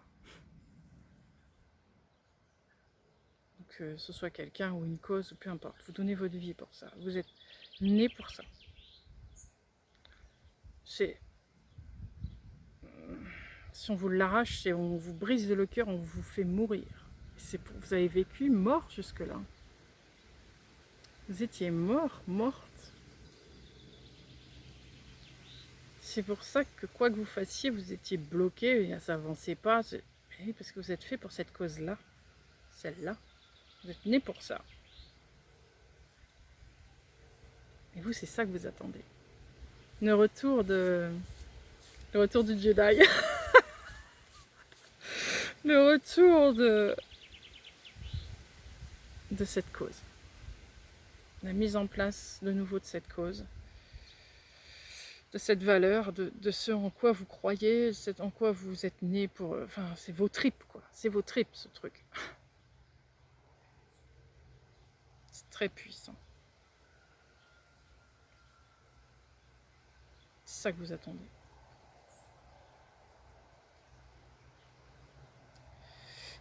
Que ce soit quelqu'un ou une cause, peu importe. Vous donnez votre vie pour ça. Vous êtes né pour ça. Si on vous l'arrache, si on vous brise le cœur, on vous fait mourir. Vous avez vécu mort jusque-là. Vous étiez morte. C'est pour ça que quoi que vous fassiez, vous étiez bloqué, et ça n'avançait pas. Oui, parce que vous êtes fait pour cette cause-là. Celle-là. Vous êtes né pour ça. Et vous, c'est ça que vous attendez. Le retour du Jedi. Le retour de cette cause. La mise en place de nouveau de cette cause. De cette valeur, de ce en quoi vous croyez, en quoi vous êtes né pour... Enfin, c'est vos tripes, quoi. C'est vos tripes, ce truc. C'est très puissant. C'est ça que vous attendez.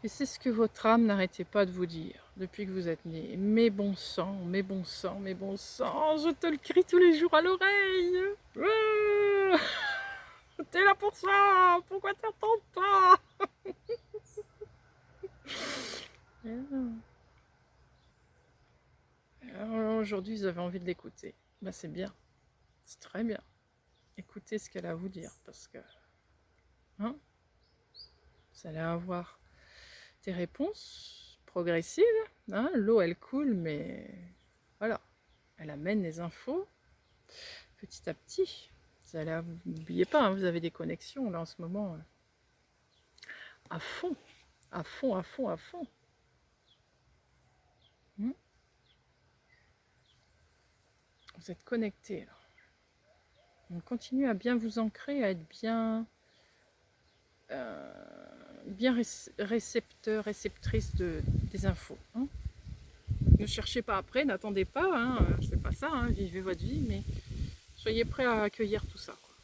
Et c'est ce que votre âme n'arrêtait pas de vous dire depuis que vous êtes né. Mais bon sang, mais bon sang, mais bon sang, je te le crie tous les jours à l'oreille. T'es là pour ça, pourquoi t'entends pas? Alors aujourd'hui, vous avez envie de l'écouter. Ben, c'est bien, c'est très bien. Écoutez ce qu'elle a à vous dire, parce que hein, vous allez avoir des réponses progressives. Hein, l'eau, elle coule, mais voilà, elle amène les infos petit à petit. Vous allez, n'oubliez pas, hein, vous avez des connexions là en ce moment à fond, à fond, à fond, à fond. Vous êtes connecté là. Donc, continuez à bien vous ancrer, à être bien, récepteur, réceptrice des infos. Hein. Ne cherchez pas après, n'attendez pas, hein, c'est pas ça, hein, vivez votre vie, mais soyez prêts à accueillir tout ça. Quoi.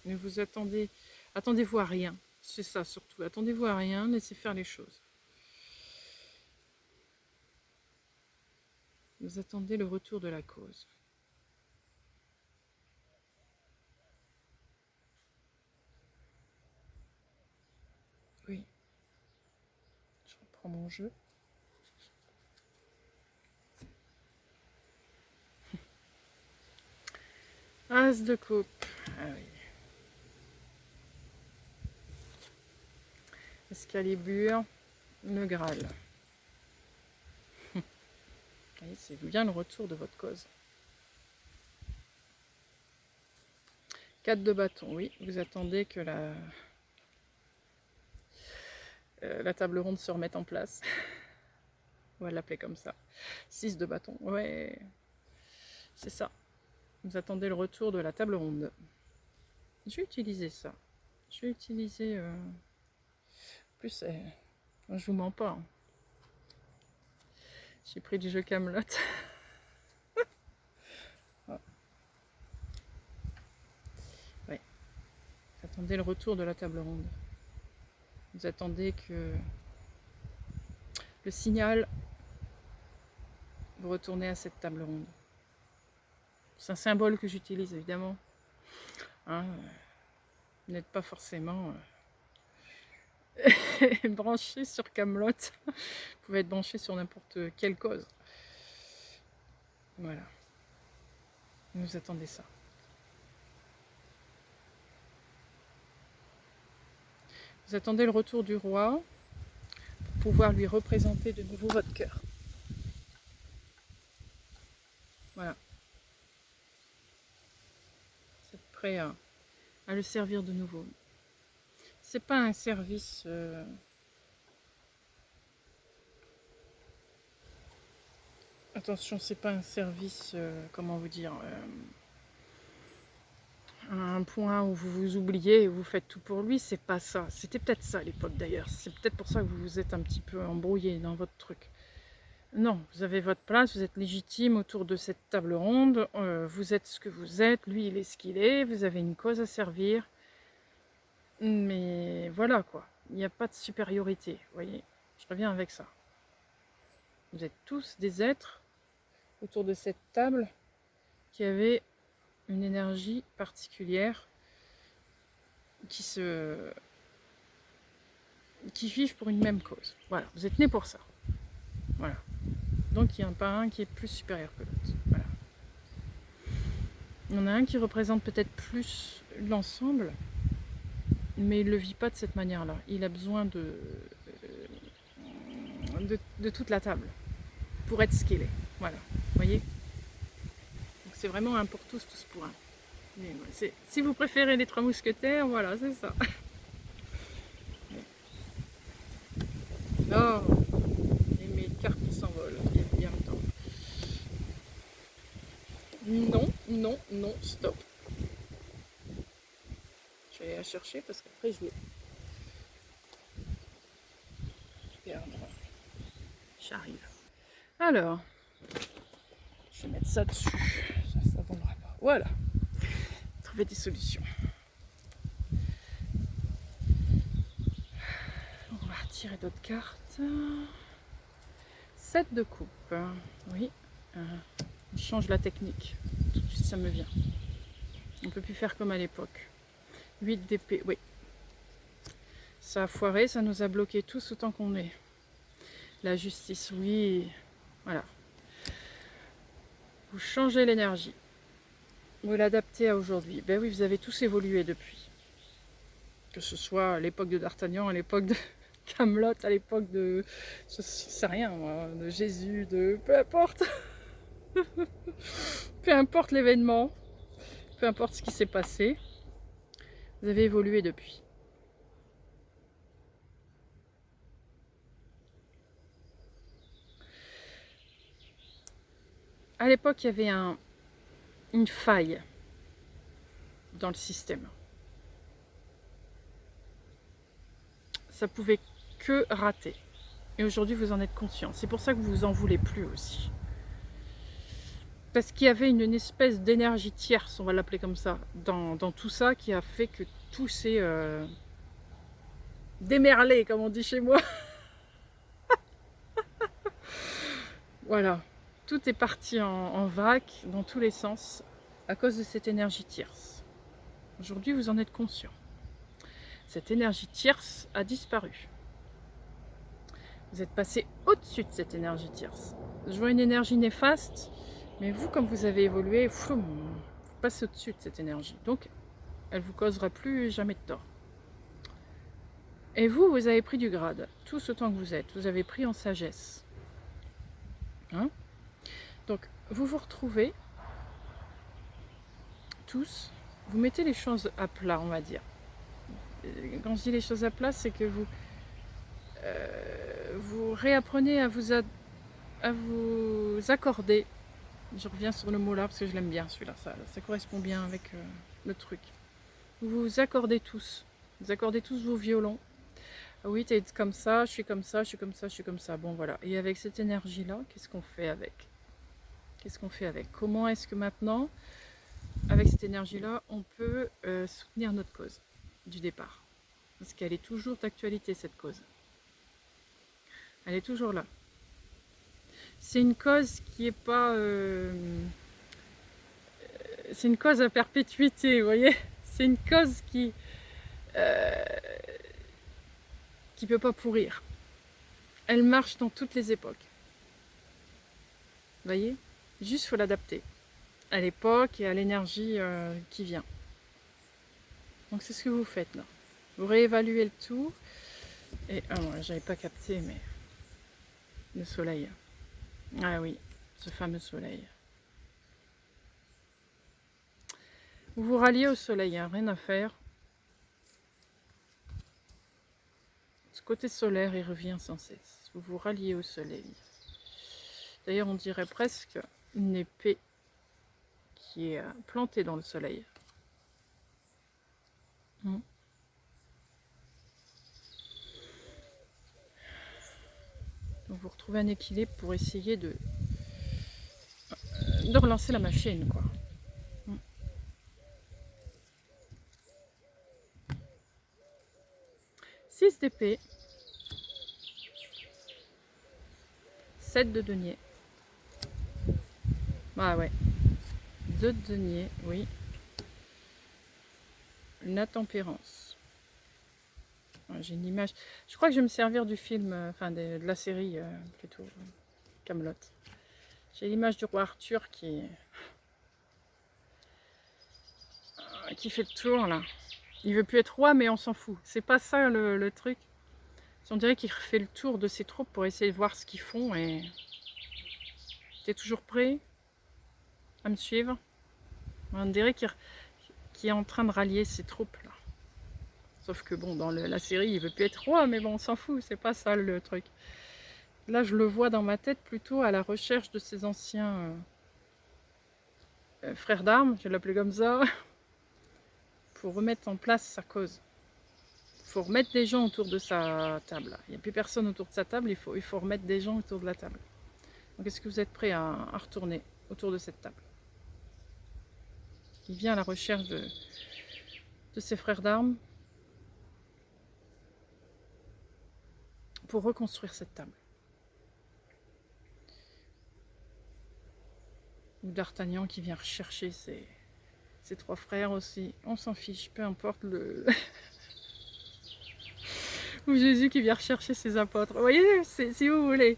Ne vous attendez-vous à rien, c'est ça surtout, attendez-vous à rien, laissez faire les choses. Vous attendez le retour de la cause. Oui. Je reprends mon jeu. As de coupe. Ah oui. Excalibur, le Graal. C'est bien le retour de votre cause. 4 de bâton, oui. Vous attendez que la table ronde se remette en place. On va l'appeler comme ça. 6 de bâton, ouais. C'est ça. Vous attendez le retour de la table ronde. Je vais utiliser ça. Je vais utiliser... En plus, je vous mens pas. Hein. J'ai pris du jeu Camelot. Ouais. Vous attendez le retour de la table ronde. Vous attendez que le signal, vous retournez à cette table ronde. C'est un symbole que j'utilise évidemment. Hein, vous n'êtes pas forcément branché sur Camelot. Vous pouvez être branché sur n'importe quelle cause. Voilà. Vous attendez ça. Vous attendez le retour du roi pour pouvoir lui représenter de nouveau votre cœur. Voilà. Vous êtes prêt à le servir de nouveau. C'est pas un service... Attention, c'est pas un service, comment vous dire... un point où vous vous oubliez et vous faites tout pour lui, c'est pas ça. C'était peut-être ça à l'époque d'ailleurs. C'est peut-être pour ça que vous vous êtes un petit peu embrouillé dans votre truc. Non, vous avez votre place, vous êtes légitime autour de cette table ronde, vous êtes ce que vous êtes, lui il est ce qu'il est, vous avez une cause à servir. Mais voilà quoi, il n'y a pas de supériorité, vous voyez. Je reviens avec ça. Vous êtes tous des êtres autour de cette table qui avaient une énergie particulière, qui vivent pour une même cause. Voilà, vous êtes nés pour ça. Voilà. Donc il n'y en a pas un qui est plus supérieur que l'autre. Voilà. Il y en a un qui représente peut-être plus l'ensemble, mais il ne le vit pas de cette manière-là. Il a besoin de toute la table pour être ce qu'il est. Voilà, vous voyez. Donc c'est vraiment un pour tous, tous pour un. Mais si vous préférez les 3 mousquetaires, voilà, c'est ça. Oh, et mes cartes qui s'envolent, il y a bien le temps. Non, non, non, stop. Je vais aller la chercher parce qu'après je vais perdre. J'arrive. Alors, je vais mettre ça dessus. Ça tombera pas. Voilà. Trouver des solutions. On va retirer d'autres cartes. 7 de coupe. Oui. On change la technique. Tout de suite, ça me vient. On ne peut plus faire comme à l'époque. 8 d'épée. Oui. Ça a foiré, ça nous a bloqués tous autant qu'on est. La justice, oui. Voilà. Vous changez l'énergie. Vous l'adaptez à aujourd'hui. Ben oui, vous avez tous évolué depuis. Que ce soit à l'époque de D'Artagnan, à l'époque de Camelot, à l'époque de... Je sais rien, moi, de Jésus, de... Peu importe. Peu importe l'événement. Peu importe ce qui s'est passé. Vous avez évolué depuis. à l'époque, il y avait une faille dans le système. Ça pouvait que rater. Et aujourd'hui, vous en êtes conscient. C'est pour ça que vous vous en voulez plus aussi. Parce qu'il y avait une espèce d'énergie tierce, on va l'appeler comme ça, dans tout ça, qui a fait que tout s'est démerlé, comme on dit chez moi. Voilà. Tout est parti en vrac, dans tous les sens, à cause de cette énergie tierce. Aujourd'hui, vous en êtes conscient. Cette énergie tierce a disparu. Vous êtes passé au-dessus de cette énergie tierce. Je vois une énergie néfaste, mais vous, comme vous avez évolué, vous passez au-dessus de cette énergie. Donc, elle ne vous causera plus jamais de tort. Et vous, vous avez pris du grade, tous autant que vous êtes. Vous avez pris en sagesse. Hein? Donc, vous vous retrouvez tous, vous mettez les choses à plat, on va dire. Quand je dis les choses à plat, c'est que vous réapprenez à vous accorder. Je reviens sur le mot là parce que je l'aime bien celui-là, ça correspond bien avec le truc. Vous vous accordez tous. Vous accordez tous vos violons. Ah oui, t'es comme ça, je suis comme ça, je suis comme ça, je suis comme ça. Bon voilà. Et avec cette énergie-là, qu'est-ce qu'on fait avec? Qu'est-ce qu'on fait avec? Comment est-ce que maintenant, avec cette énergie-là, on peut soutenir notre cause du départ? Parce qu'elle est toujours d'actualité, cette cause. Elle est toujours là. C'est une cause qui n'est pas... c'est une cause à perpétuité, vous voyez? C'est une cause qui peut pas pourrir. Elle marche dans toutes les époques. Vous voyez? Juste faut l'adapter à l'époque et à l'énergie qui vient. Donc c'est ce que vous faites là. Vous réévaluez le tout. Et j'avais pas capté, mais le soleil. Ah oui, ce fameux soleil. Vous vous ralliez au soleil, hein, rien à faire. Ce côté solaire, il revient sans cesse. Vous vous ralliez au soleil. D'ailleurs, on dirait presque une épée qui est plantée dans le soleil. Donc vous retrouvez un équilibre pour essayer de relancer la machine, quoi. 6 d'épée, 7 de denier. Ah ouais, 2 de denier, oui. La tempérance. J'ai une image. Je crois que je vais me servir du film, enfin de la série plutôt, Camelot. J'ai l'image du roi Arthur qui fait le tour là. Il veut plus être roi, mais on s'en fout. C'est pas ça le truc. On dirait qu'il fait le tour de ses troupes pour essayer de voir ce qu'ils font. Et t'es toujours prêt à me suivre? On dirait qu'il est en train de rallier ses troupes là. Sauf que bon, dans la série, il veut plus être roi, mais bon, on s'en fout. C'est pas ça le truc. Là, je le vois dans ma tête plutôt à la recherche de ses anciens frères d'armes, je vais l'appeler comme ça, pour remettre en place sa cause. Il faut remettre des gens autour de sa table. Il n'y a plus personne autour de sa table, il faut remettre des gens autour de la table. Donc est-ce que vous êtes prêts à retourner autour de cette table? Il vient à la recherche de ses frères d'armes pour reconstruire cette table. Ou d'Artagnan qui vient rechercher ses 3 frères aussi. On s'en fiche, peu importe le... Ou Jésus qui vient rechercher ses apôtres. Vous voyez, si vous voulez.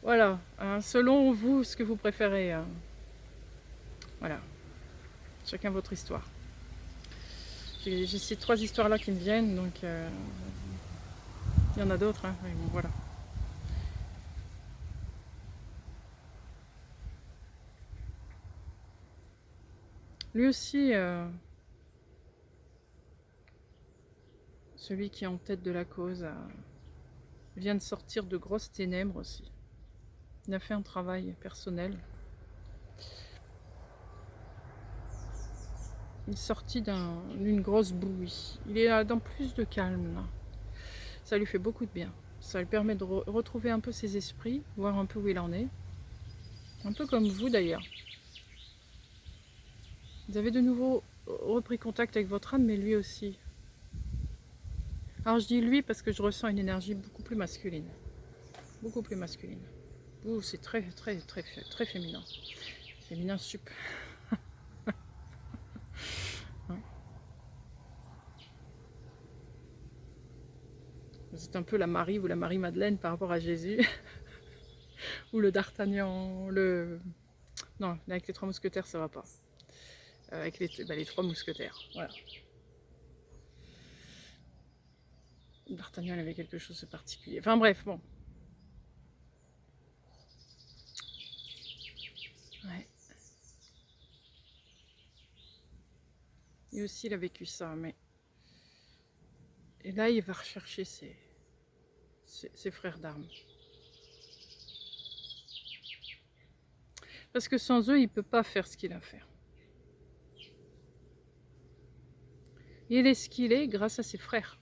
Voilà, selon vous, ce que vous préférez. Voilà, chacun votre histoire. J'ai ces 3 histoires là qui me viennent, donc il y en a d'autres, hein. Oui, bon, voilà. Lui aussi, celui qui est en tête de la cause, vient de sortir de grosses ténèbres aussi. Il a fait un travail personnel Il est sorti d'une grosse bouillie. Il est dans plus de calme là. Ça lui fait beaucoup de bien. Ça lui permet de retrouver un peu ses esprits, voir un peu où il en est. Un peu comme vous d'ailleurs. Vous avez de nouveau repris contact avec votre âme, mais lui aussi. Alors je dis lui parce que je ressens une énergie beaucoup plus masculine. Beaucoup plus masculine. Vous, c'est très, très, très, très féminin. Féminin sup. Vous êtes un peu la Marie ou la Marie-Madeleine par rapport à Jésus. Ou le D'Artagnan, le... Non, avec les 3 mousquetaires, ça va pas. Avec les 3 mousquetaires, voilà. D'Artagnan avait quelque chose de particulier. Enfin bref, bon. Ouais. Et aussi, il a vécu ça, mais... Et là, il va rechercher ses frères d'armes. Parce que sans eux, il ne peut pas faire ce qu'il a à faire. Il est ce qu'il est grâce à ses frères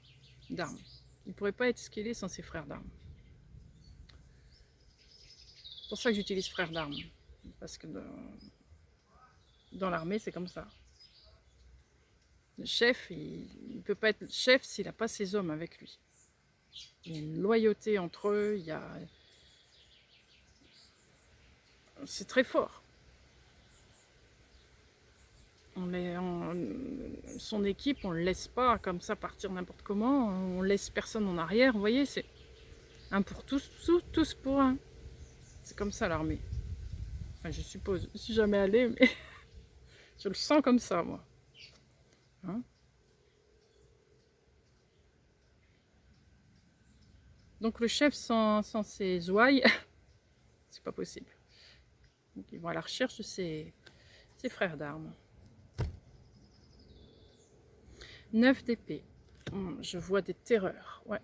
d'armes. Il ne pourrait pas être ce qu'il est sans ses frères d'armes. C'est pour ça que j'utilise frères d'armes. Parce que dans l'armée, c'est comme ça. Le chef, il ne peut pas être chef s'il n'a pas ses hommes avec lui. Il y a une loyauté entre eux, il y a... C'est très fort. Son équipe, on ne le laisse pas comme ça partir n'importe comment, on ne laisse personne en arrière, vous voyez, c'est un pour tous, tous pour un. C'est comme ça l'armée. Enfin, je suppose, je suis jamais allée, mais je le sens comme ça, moi. Hein? Donc le chef sans ses ouailles, c'est pas possible. Donc, ils vont à la recherche de ses frères d'armes. 9 d'épée. Je vois des terreurs. Ouais,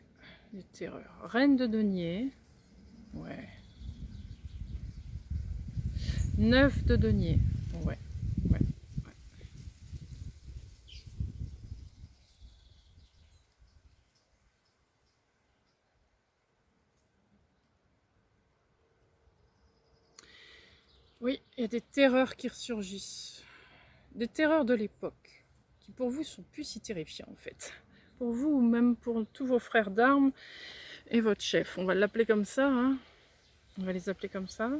des terreurs. Reine de denier. Ouais. 9 de denier. Ouais. Ouais. Ouais. Oui, il y a des terreurs qui ressurgissent. Des terreurs de l'époque. Qui pour vous sont plus si terrifiants en fait. Pour vous ou même pour tous vos frères d'armes et votre chef. On va l'appeler comme ça. Hein. On va les appeler comme ça.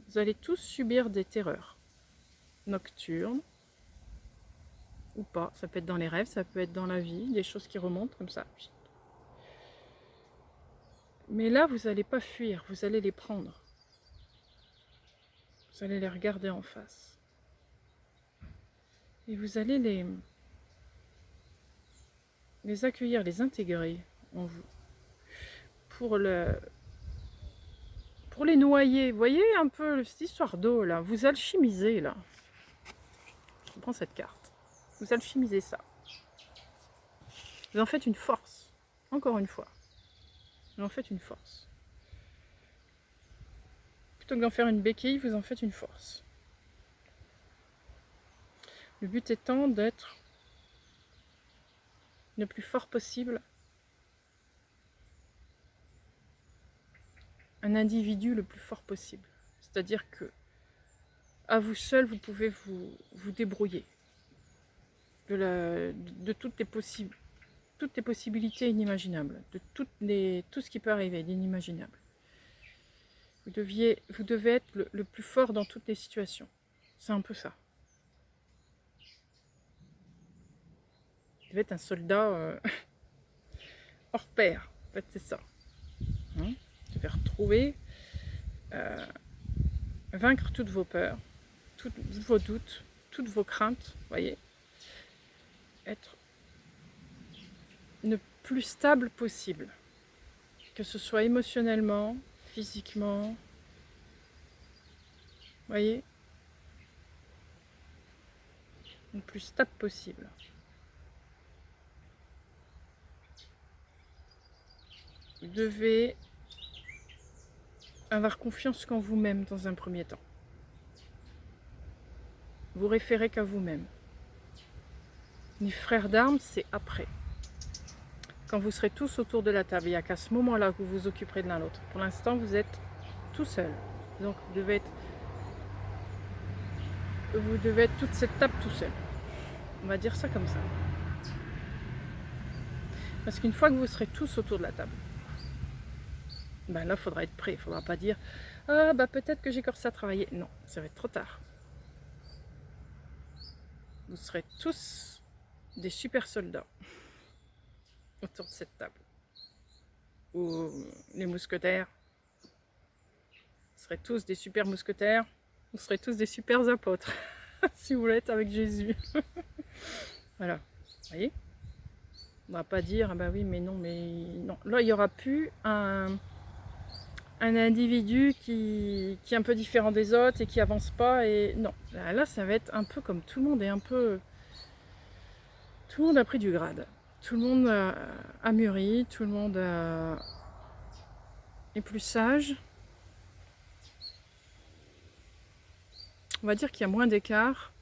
Vous allez tous subir des terreurs. Nocturnes. Ou pas. Ça peut être dans les rêves, ça peut être dans la vie. Des choses qui remontent comme ça. Mais là, vous n'allez pas fuir. Vous allez les prendre. Vous allez les regarder en face. Et vous allez les accueillir, les intégrer en vous. Pour les noyer. Vous voyez un peu cette histoire d'eau là. Vous alchimisez là. Je prends cette carte. Vous alchimisez ça. Vous en faites une force. Encore une fois. Vous en faites une force. Plutôt que d'en faire une béquille, vous en faites une force. Le but étant d'être le plus fort possible. Un individu le plus fort possible. C'est-à-dire que à vous seul, vous pouvez vous débrouiller de toutes les possibilités inimaginables, de tout ce qui peut arriver d'inimaginable. Vous devez être le plus fort dans toutes les situations. C'est un peu ça. Vous devez être un soldat hors pair. En fait, c'est ça. Hein? Vous devez retrouver, vaincre toutes vos peurs, tous vos doutes, toutes vos craintes, voyez. Être le plus stable possible. Que ce soit émotionnellement, physiquement, voyez, le plus stable possible. Vous devez avoir confiance en vous-même dans un premier temps. Vous référez qu'à vous-même. Les frères d'armes, c'est après. Quand vous serez tous autour de la table, il n'y a qu'à ce moment-là que vous vous occuperez de l'un l'autre. Pour l'instant, vous êtes tout seul. Donc, vous devez être toute cette table tout seul. On va dire ça comme ça. Parce qu'une fois que vous serez tous autour de la table, ben là, il faudra être prêt. Il ne faudra pas dire « Ah, bah peut-être que j'ai encore ça à travailler. » Non, ça va être trop tard. Vous serez tous des super soldats autour de cette table. Ou les mousquetaires. Vous serez tous des super mousquetaires. Vous serez tous des super apôtres. Si vous voulez être avec Jésus. Voilà. Vous voyez? On ne va pas dire, ah bah oui, mais non, mais non. Là, il n'y aura plus un individu qui est un peu différent des autres et qui avance pas. Et non, là, ça va être un peu comme tout le monde est un peu... Tout le monde a pris du grade. Tout le monde a mûri, tout le monde est plus sage. On va dire qu'il y a moins d'écart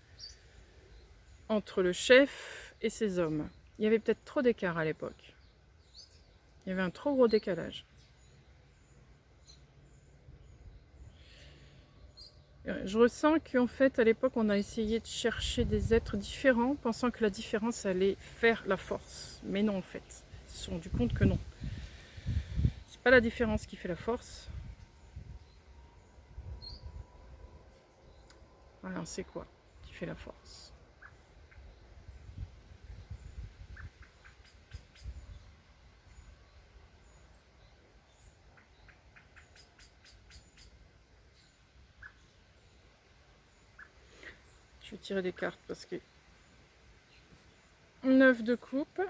entre le chef et ses hommes. Il y avait peut-être trop d'écart à l'époque. Il y avait un trop gros décalage. Je ressens qu'en fait, à l'époque, on a essayé de chercher des êtres différents, pensant que la différence allait faire la force. Mais non, en fait. Ils se sont rendus compte que non. C'est pas la différence qui fait la force. Alors, c'est quoi qui fait la force? Je vais tirer des cartes parce que 9 de coupe,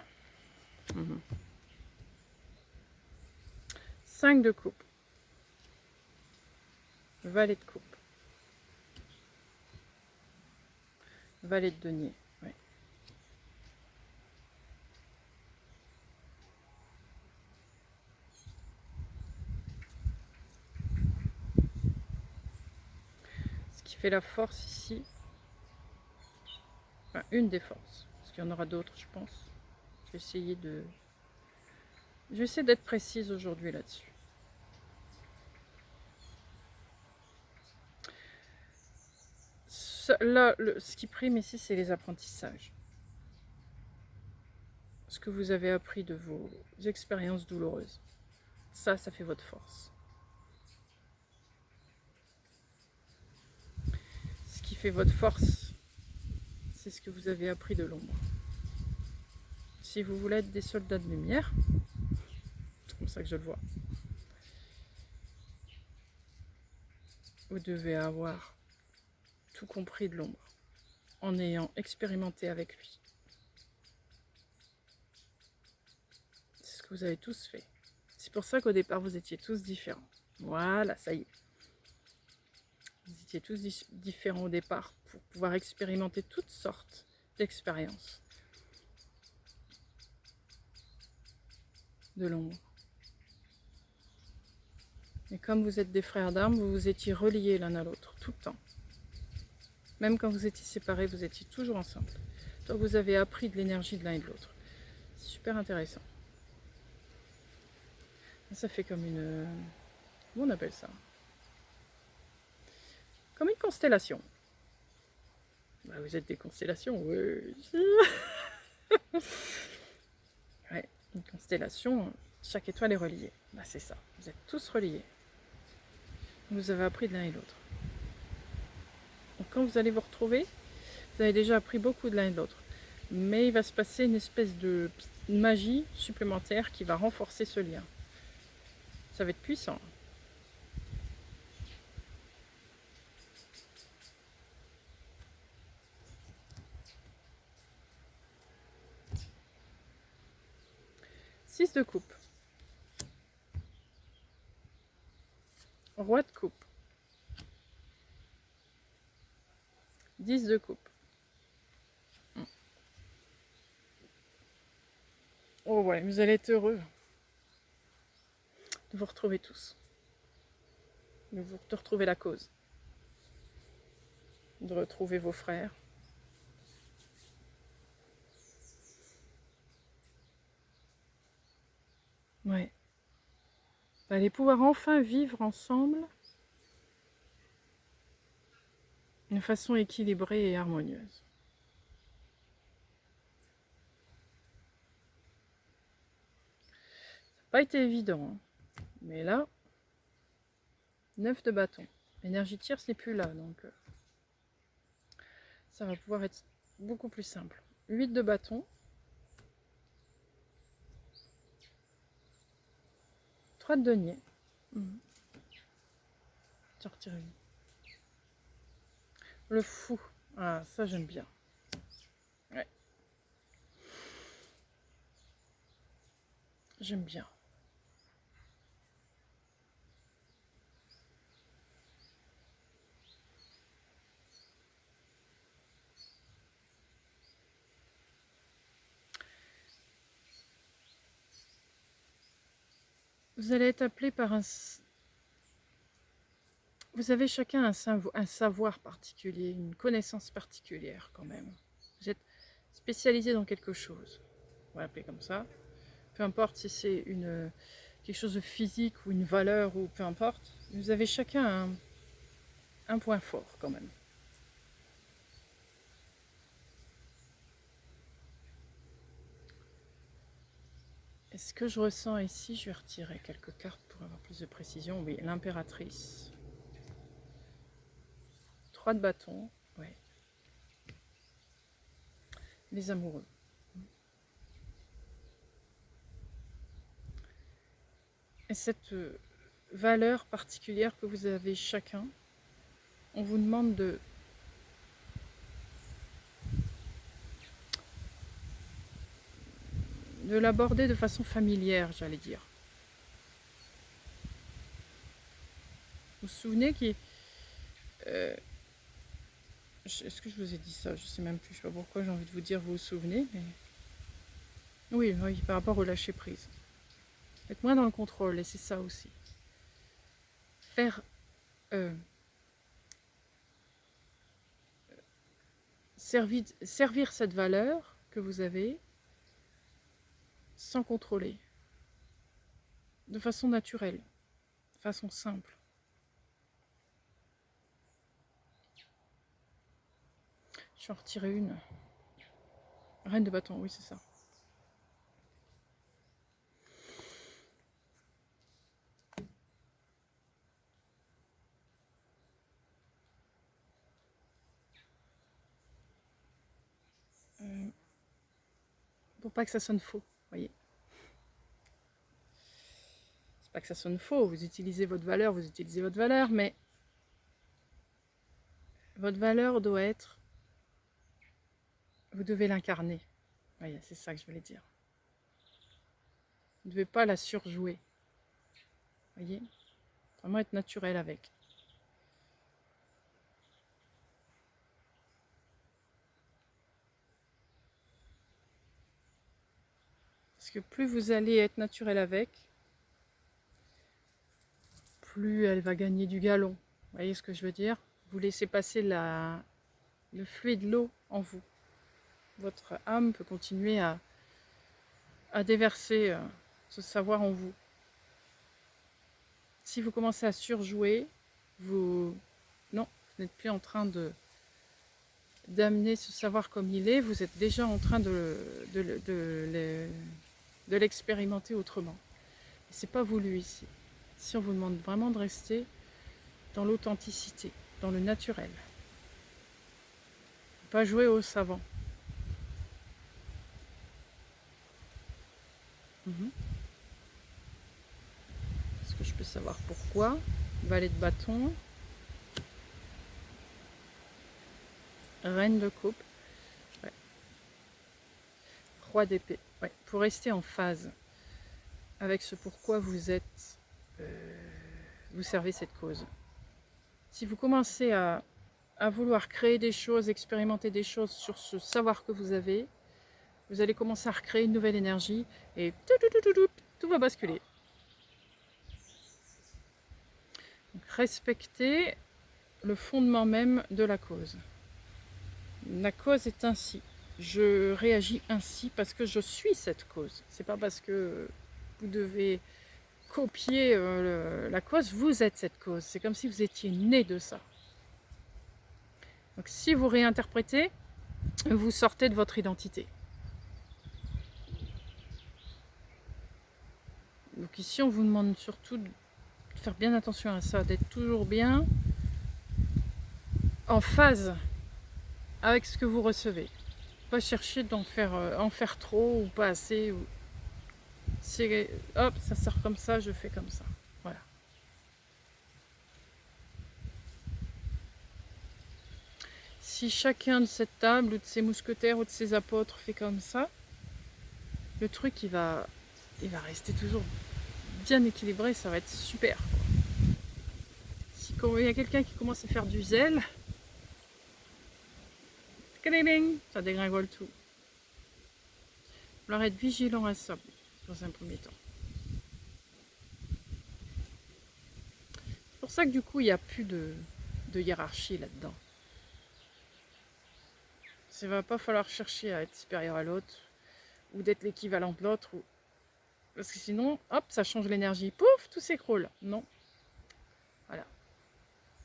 5 de coupe, valet de coupe, valet de denier. Ouais. Ce qui fait la force ici, enfin, une des forces, parce qu'il y en aura d'autres, je pense. Je vais essayer d'être précise aujourd'hui là-dessus. Là, ce qui prime ici, c'est les apprentissages. Ce que vous avez appris de vos expériences douloureuses. Ça fait votre force. Ce qui fait votre force, c'est ce que vous avez appris de l'ombre. Si vous voulez être des soldats de lumière, c'est comme ça que je le vois, vous devez avoir tout compris de l'ombre, en ayant expérimenté avec lui. C'est ce que vous avez tous fait. C'est pour ça qu'au départ, vous étiez tous différents. Voilà, ça y est. Vous étiez tous différents au départ pour pouvoir expérimenter toutes sortes d'expériences de l'ombre. Et comme vous êtes des frères d'armes, vous vous étiez reliés l'un à l'autre tout le temps. Même quand vous étiez séparés, vous étiez toujours ensemble. Donc vous avez appris de l'énergie de l'un et de l'autre. Super intéressant. Ça fait comme une... Comment on appelle ça? Comme une constellation. Bah, vous êtes des constellations, oui. Ouais, une constellation, chaque étoile est reliée. Bah, c'est ça, vous êtes tous reliés. Vous avez appris de l'un et de l'autre. Donc quand vous allez vous retrouver, vous avez déjà appris beaucoup de l'un et de l'autre. Mais il va se passer une espèce de magie supplémentaire qui va renforcer ce lien. Ça va être puissant. Six de coupe. Roi de coupe. 10 de coupe. Oh ouais, vous allez être heureux de vous retrouver tous. De retrouver la cause. de retrouver vos frères. Ouais. Vous allez pouvoir enfin vivre ensemble d'une façon équilibrée et harmonieuse. Ça n'a pas été évident, hein. Mais là, 9 de bâton. L'énergie tierce n'est plus là, donc ça va pouvoir être beaucoup plus simple. 8 de bâton. 3 de denier. J'ai retiré une. Le fou. Ah, ça j'aime bien. Ouais. J'aime bien. Vous allez être appelé par un... Vous avez chacun un savoir particulier, une connaissance particulière quand même. Vous êtes spécialisé dans quelque chose. On va l'appeler comme ça. Peu importe si c'est quelque chose de physique ou une valeur ou peu importe. Vous avez chacun un point fort quand même. Et ce que je ressens ici, je vais retirer quelques cartes pour avoir plus de précision. Oui, l'impératrice. 3 de bâton. Oui. Les amoureux. Et cette valeur particulière que vous avez chacun, on vous demande de l'aborder de façon familière, j'allais dire. Vous vous souvenez qu'il... est-ce que je vous ai dit ça? Je ne sais même plus, je ne sais pas pourquoi j'ai envie de vous dire vous vous souvenez, mais... Oui, oui, par rapport au lâcher prise. Être moins dans le contrôle, et c'est ça aussi. Faire... servir cette valeur que vous avez sans contrôler. De façon naturelle, de façon simple. Je vais en retirer une. Reine de bâton, oui c'est ça. Pour pas que ça sonne faux, voyez. C'est pas que ça sonne faux, vous utilisez votre valeur, mais votre valeur doit être... Vous devez l'incarner. Voyez, c'est ça que je voulais dire. Vous ne devez pas la surjouer. Voyez, vraiment être naturel avec. Parce que plus vous allez être naturel avec, plus elle va gagner du galon. Vous voyez ce que je veux dire? Vous laissez passer le fluide de l'eau en vous. Votre âme peut continuer à déverser ce savoir en vous. Si vous commencez à surjouer, vous n'êtes plus en train d'amener ce savoir comme il est, vous êtes déjà en train de l'expérimenter autrement. Et c'est pas voulu ici. Ici, on vous demande vraiment de rester dans l'authenticité, dans le naturel. Pas jouer au savant. Est-ce que je peux savoir pourquoi? Valet de bâton. Reine de coupe. Ouais. Roi d'épée. Ouais. Pour rester en phase avec ce pourquoi vous êtes, vous servez cette cause. Si vous commencez à vouloir créer des choses, expérimenter des choses sur ce savoir que vous avez, vous allez commencer à recréer une nouvelle énergie et tout va basculer. Donc, respectez le fondement même de la cause. La cause est ainsi. Je réagis ainsi parce que je suis cette cause. C'est pas parce que vous devez copier la cause, vous êtes cette cause. C'est comme si vous étiez né de ça. Donc si vous réinterprétez, vous sortez de votre identité. Donc ici, on vous demande surtout de faire bien attention à ça, d'être toujours bien en phase avec ce que vous recevez. Pas chercher d'en faire, en faire trop ou pas assez. Ou... C'est hop, ça sort comme ça, je fais comme ça. Voilà. Si chacun de cette table ou de ses mousquetaires ou de ses apôtres fait comme ça, le truc il va rester toujours bien équilibré, ça va être super. Si il y a quelqu'un qui commence à faire du zèle, ça dégringole tout. Il va falloir être vigilant à ça dans un premier temps. C'est pour ça que du coup il n'y a plus de hiérarchie là-dedans. Il ne va pas falloir chercher à être supérieur à l'autre ou d'être l'équivalent de l'autre. Ou... Parce que sinon, hop, ça change l'énergie. Pouf, tout s'écroule. Non. Voilà.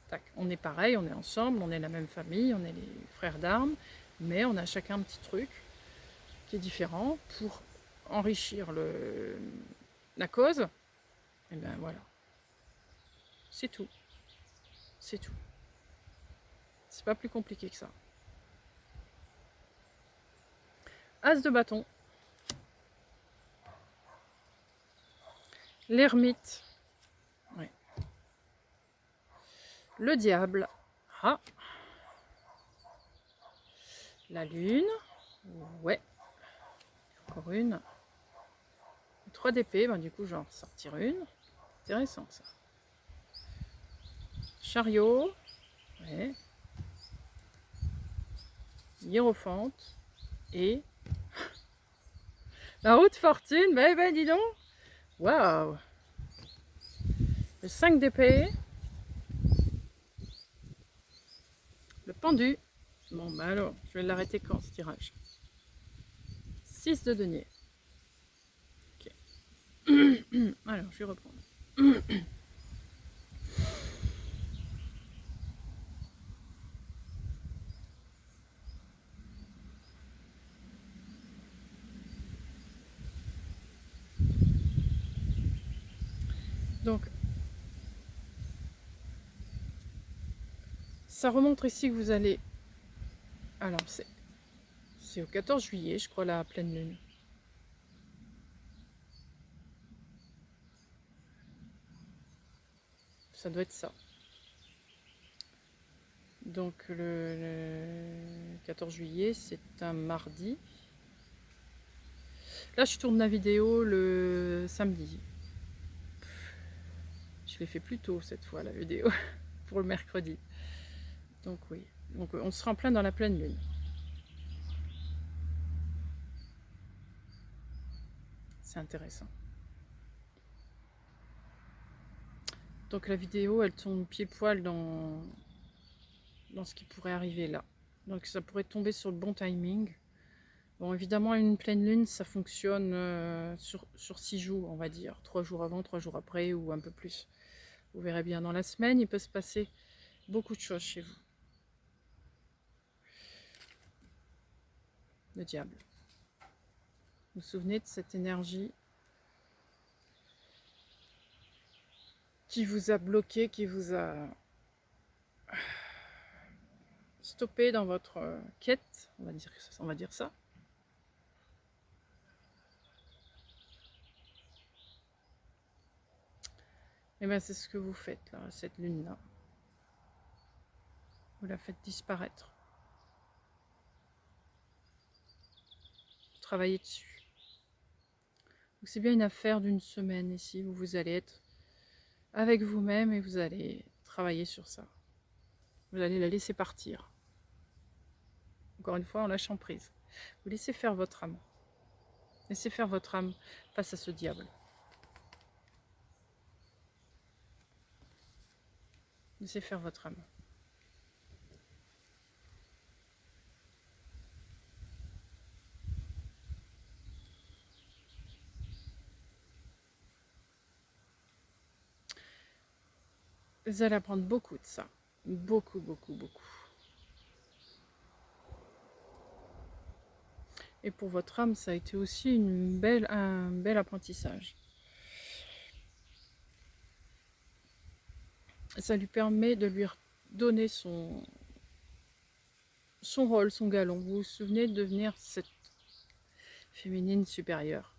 Tac. On est pareil, on est ensemble, on est la même famille, on est les frères d'armes, mais on a chacun un petit truc qui est différent pour enrichir la cause. Et bien voilà. C'est tout. C'est tout. C'est pas plus compliqué que ça. As de bâton. L'ermite. Oui. Le diable. Ah. La lune. Ouais. Encore une. 3 d'épée. Ben, du coup, j'en ressortir une. Intéressant ça. Chariot. Ouais. Hiérophante. Et la haute fortune. Ben, dis donc. Waouh. Le 5 d'épée. Le pendu. Bon, bah alors, je vais l'arrêter quand ce tirage? 6 de denier. Ok. Alors, je vais reprendre. Donc, ça remonte ici que vous allez... Alors, c'est au 14 juillet, je crois, la pleine lune. Ça doit être ça. Donc, le 14 juillet, c'est un mardi. Là, je tourne la vidéo le samedi. Je l'ai fait plus tôt cette fois, la vidéo, pour le mercredi. Donc, oui. Donc, on sera en plein dans la pleine lune. C'est intéressant. Donc la vidéo, elle tombe pied poil dans ce qui pourrait arriver là. Donc ça pourrait tomber sur le bon timing. Bon, évidemment, une pleine lune, ça fonctionne sur 6 jours, on va dire. 3 jours avant, 3 jours après, ou un peu plus. Vous verrez bien, dans la semaine, il peut se passer beaucoup de choses chez vous. Le diable. Vous vous souvenez de cette énergie qui vous a bloqué, qui vous a stoppé dans votre quête, on va dire ça. Et bien c'est ce que vous faites là, cette lune-là. Vous la faites disparaître. Vous travaillez dessus. C'est bien une affaire d'une semaine ici où vous allez être avec vous-même et vous allez travailler sur ça. Vous allez la laisser partir. Encore une fois, en lâchant prise. Vous laissez faire votre âme. Laissez faire votre âme face à ce diable. Laissez faire votre âme. Vous allez apprendre beaucoup de ça. Beaucoup, beaucoup, beaucoup. Et pour votre âme, ça a été aussi un bel apprentissage. Ça lui permet de lui donner son rôle, son galon. Vous vous souvenez de devenir cette féminine supérieure.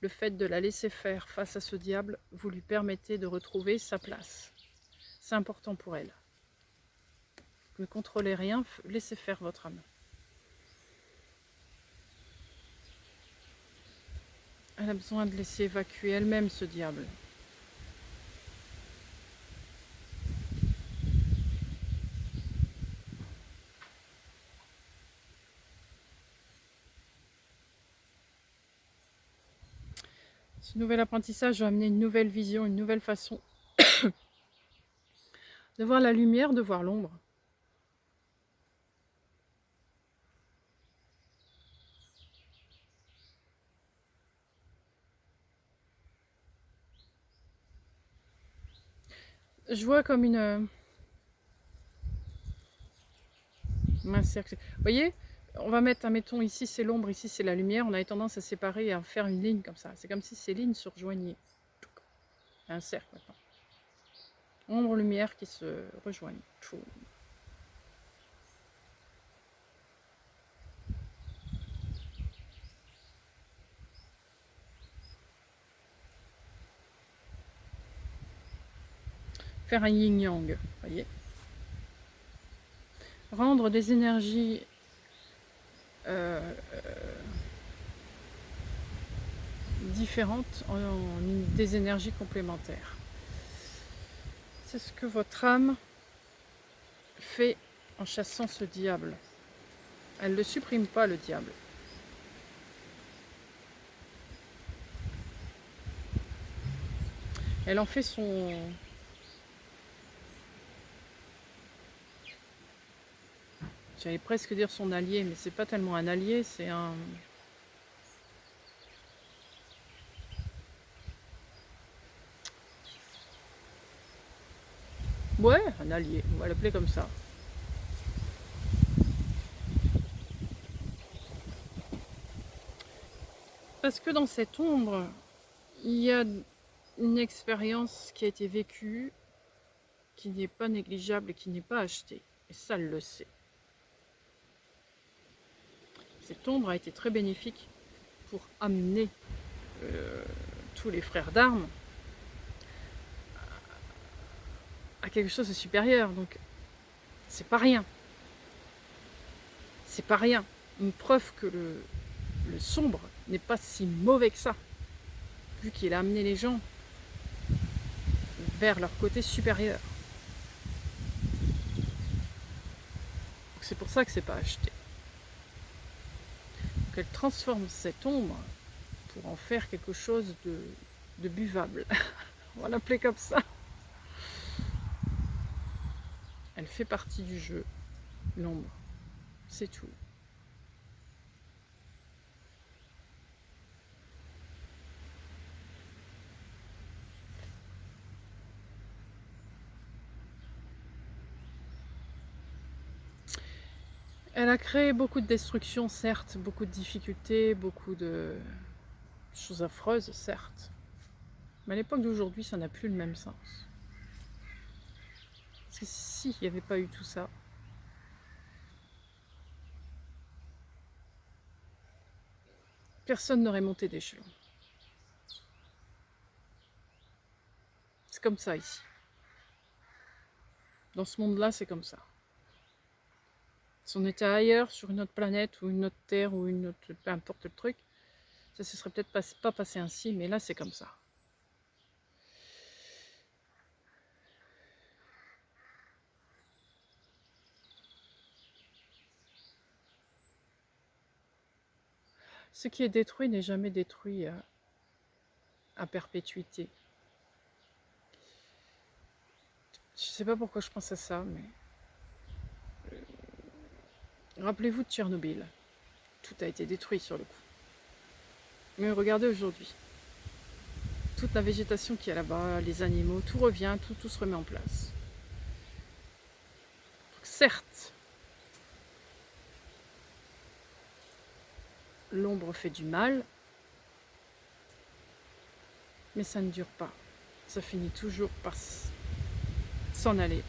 Le fait de la laisser faire face à ce diable, vous lui permettez de retrouver sa place. C'est important pour elle. Ne contrôlez rien, laissez faire votre âme. Elle a besoin de laisser évacuer elle-même ce diable. Ce nouvel apprentissage va amener une nouvelle vision, une nouvelle façon de voir la lumière, de voir l'ombre. Je vois comme un cercle. Vous voyez, on va mettre, admettons, ici c'est l'ombre, ici c'est la lumière. On a tendance à séparer et à faire une ligne comme ça. C'est comme si ces lignes se rejoignaient. Un cercle maintenant. Ombre, lumière qui se rejoignent. Faire un yin-yang, voyez. Rendre des énergies différentes en des énergies complémentaires. C'est ce que votre âme fait en chassant ce diable. Elle ne le supprime pas, le diable. Elle en fait son... J'allais presque dire son allié, mais c'est pas tellement un allié, c'est un... Ouais, un allié, on va l'appeler comme ça. Parce que dans cette ombre, il y a une expérience qui a été vécue, qui n'est pas négligeable et qui n'est pas achetée. Et ça, elle le sait. Cette ombre a été très bénéfique pour amener tous les frères d'armes à quelque chose de supérieur. Donc, c'est pas rien. C'est pas rien. Une preuve que le sombre n'est pas si mauvais que ça, vu qu'il a amené les gens vers leur côté supérieur. C'est pour ça que c'est pas acheté. Donc elle transforme cette ombre pour en faire quelque chose de buvable. On va l'appeler comme ça. Elle fait partie du jeu, l'ombre. C'est tout. Elle a créé beaucoup de destruction, certes, beaucoup de difficultés, beaucoup de choses affreuses, certes. Mais à l'époque d'aujourd'hui, ça n'a plus le même sens. Parce que s'il n'y avait pas eu tout ça, personne n'aurait monté d'échelon. C'est comme ça ici. Dans ce monde-là, c'est comme ça. Si on était ailleurs, sur une autre planète, ou une autre terre, ou une autre, peu importe le truc, ça se serait peut-être pas passé ainsi, mais là, c'est comme ça. Ce qui est détruit n'est jamais détruit à perpétuité. Je sais pas pourquoi je pense à ça, mais... Rappelez-vous de Tchernobyl. Tout a été détruit sur le coup. Mais regardez aujourd'hui. toute la végétation qui est là-bas, les animaux, tout revient, tout se remet en place. Donc, certes, l'ombre fait du mal, mais ça ne dure pas. Ça finit toujours par s'en aller.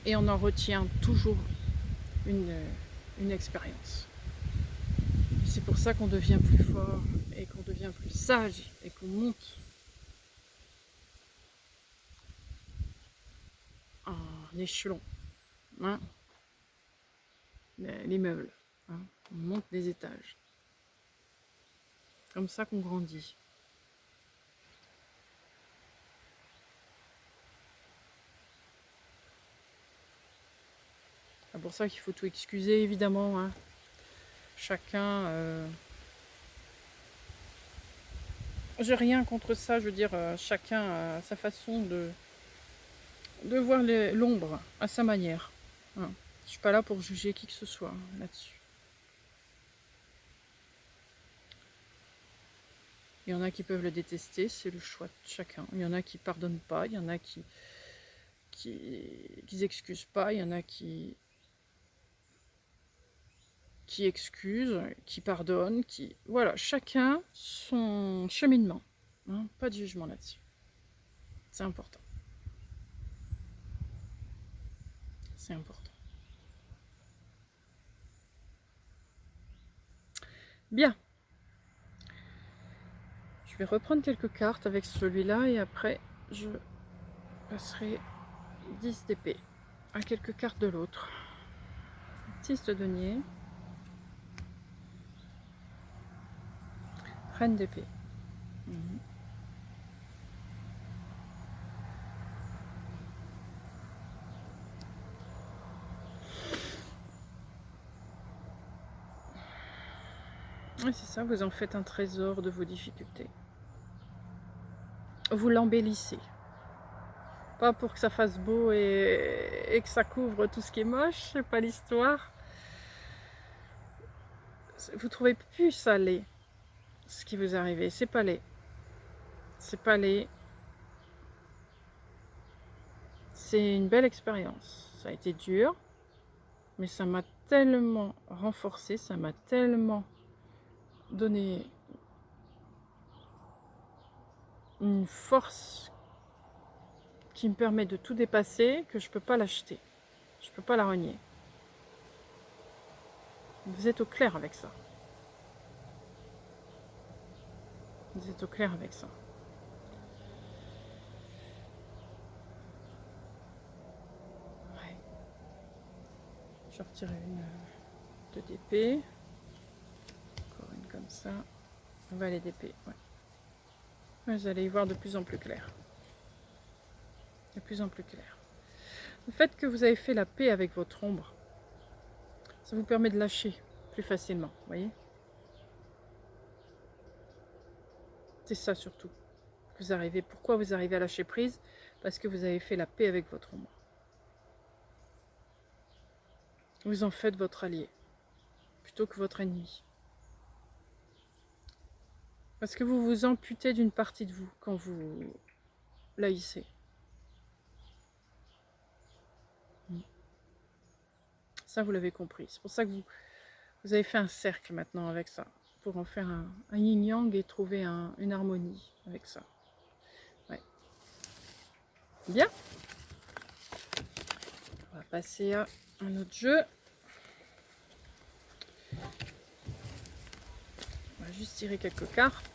Et on en retient toujours une expérience. C'est pour ça qu'on devient plus fort et qu'on devient plus sage et qu'on monte en échelon. Hein, l'immeuble. Hein, on monte des étages. Comme ça qu'on grandit. C'est pour ça qu'il faut tout excuser, évidemment. Hein. Chacun... J'ai rien contre ça, je veux dire, chacun a sa façon de voir l'ombre à sa manière. Hein. Je suis pas là pour juger qui que ce soit là-dessus. Il y en a qui peuvent le détester, c'est le choix de chacun. Il y en a qui pardonnent pas, il y en a qui excusent pas, il y en a qui excusent, qui pardonnent, voilà, chacun son cheminement. Hein, pas de jugement là-dessus. C'est important. C'est important. Bien. Je vais reprendre quelques cartes avec celui-là et après je passerai 10 d'épée à quelques cartes de l'autre. 6 de denier. Reine d'épée. Oui, c'est ça, vous en faites un trésor de vos difficultés. Vous l'embellissez. Pas pour que ça fasse beau et que ça couvre tout ce qui est moche, c'est pas l'histoire. Vous trouvez plus ça laid, ce qui vous arrive, c'est pas laid. C'est pas laid. C'est une belle expérience. Ça a été dur, mais ça m'a tellement renforcé, ça m'a tellement donné une force qui me permet de tout dépasser que je peux pas l'acheter. Je peux pas la renier. Vous êtes au clair avec ça. Vous êtes au clair avec ça. Ouais. Je vais retirer une de d'épée. Encore une comme ça. On va aller d'épée. Ouais. Vous allez y voir de plus en plus clair. De plus en plus clair. Le fait que vous avez fait la paix avec votre ombre, ça vous permet de lâcher plus facilement, vous voyez? C'est ça surtout. Pourquoi vous arrivez à lâcher prise? Parce que vous avez fait la paix avec votre ombre. Vous en faites votre allié, plutôt que votre ennemi. Parce que vous vous amputez d'une partie de vous quand vous l'haïssez. Ça, vous l'avez compris. C'est pour ça que vous avez fait un cercle maintenant avec ça, pour en faire un yin-yang et trouver une harmonie avec ça. Ouais. Bien. On va passer à un autre jeu. On va juste tirer quelques cartes.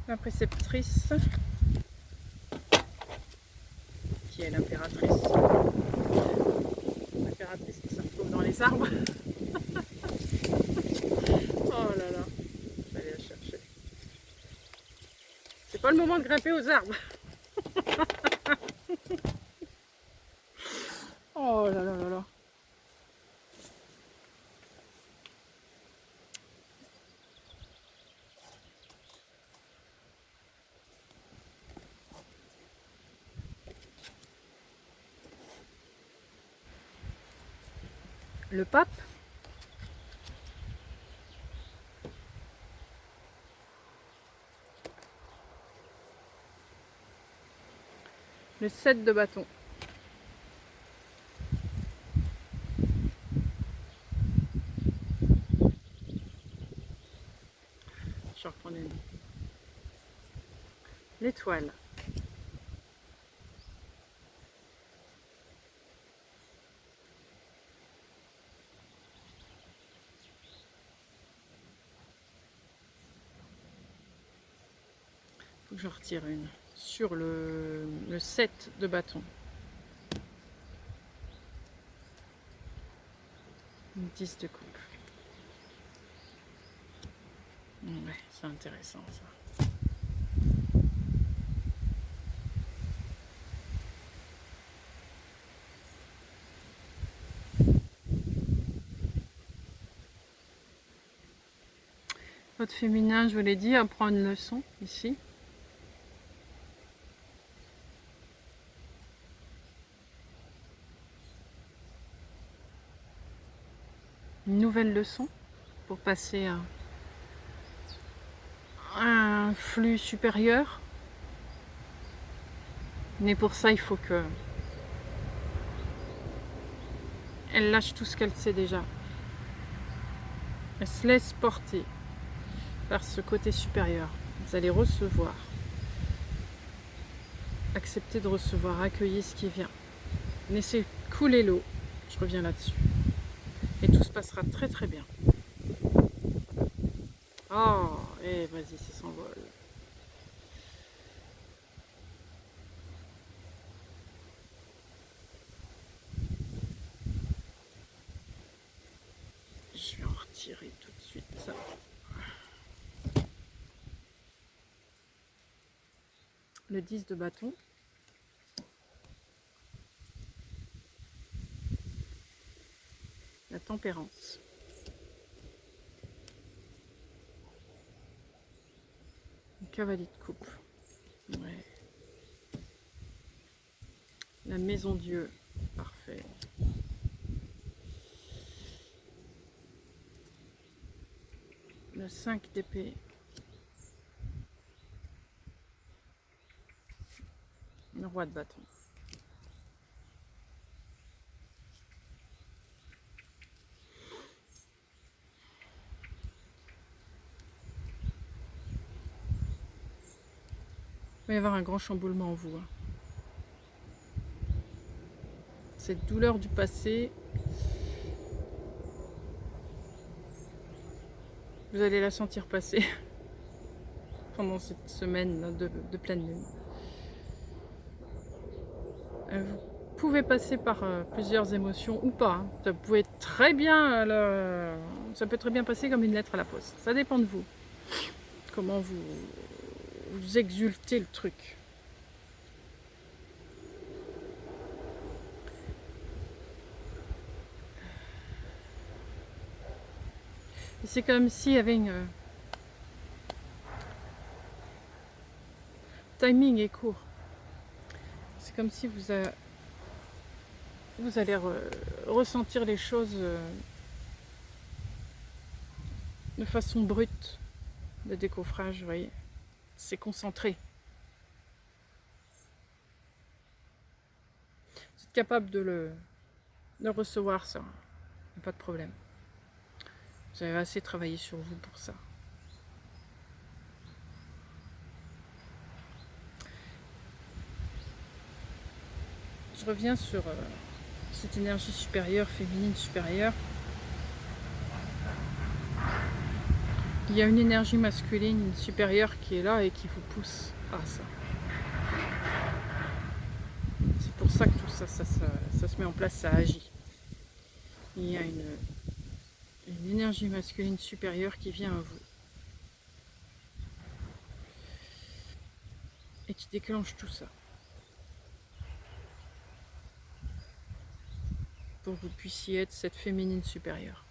La préceptrice, qui est l'impératrice. L'impératrice qui se retrouve dans les arbres. Oh là là, je vais aller la chercher. C'est pas le moment de grimper aux arbres. le pape. Le 7 de bâton. Je reprends l'étoile. Faut que je retire une. Sur le 7 de bâton. Une 10 de coupe. Ouais, c'est intéressant ça. Votre féminin, je vous l'ai dit, apprend une leçon ici. Une nouvelle leçon pour passer à un flux supérieur. Mais pour ça, il faut que elle lâche tout ce qu'elle sait déjà. Elle se laisse porter par ce côté supérieur. Vous allez recevoir. Acceptez de recevoir, accueillez ce qui vient. Laissez couler l'eau. Je reviens là-dessus. Et tout se passera très très bien. Oh, et vas-y, ça s'envole. Je vais en retirer tout de suite. Le 10 de bâton. La tempérance. Le cavalier de coupe. Ouais. La maison Dieu. Parfait. Le 5 d'épée. Le roi de bâton. Il va y avoir un grand chamboulement en vous. Cette douleur du passé, vous allez la sentir passer pendant cette semaine de pleine lune. Vous pouvez passer par plusieurs émotions ou pas. Ça peut très bien passer comme une lettre à la poste. Ça dépend de vous. Comment vous exultez le truc. C'est comme s'il y avait une... timing est court. C'est comme si vous allez ressentir les choses de façon brute. Le décoffrage, vous voyez. C'est concentré. Vous êtes capable de le recevoir, ça. Pas de problème. Vous avez assez travaillé sur vous pour ça. Je reviens sur cette énergie supérieure, féminine supérieure. Il y a une énergie masculine supérieure qui est là et qui vous pousse à ça. C'est pour ça que tout ça se met en place, ça agit. Il y a une énergie masculine supérieure qui vient à vous. Et qui déclenche tout ça. Pour que vous puissiez être cette féminine supérieure.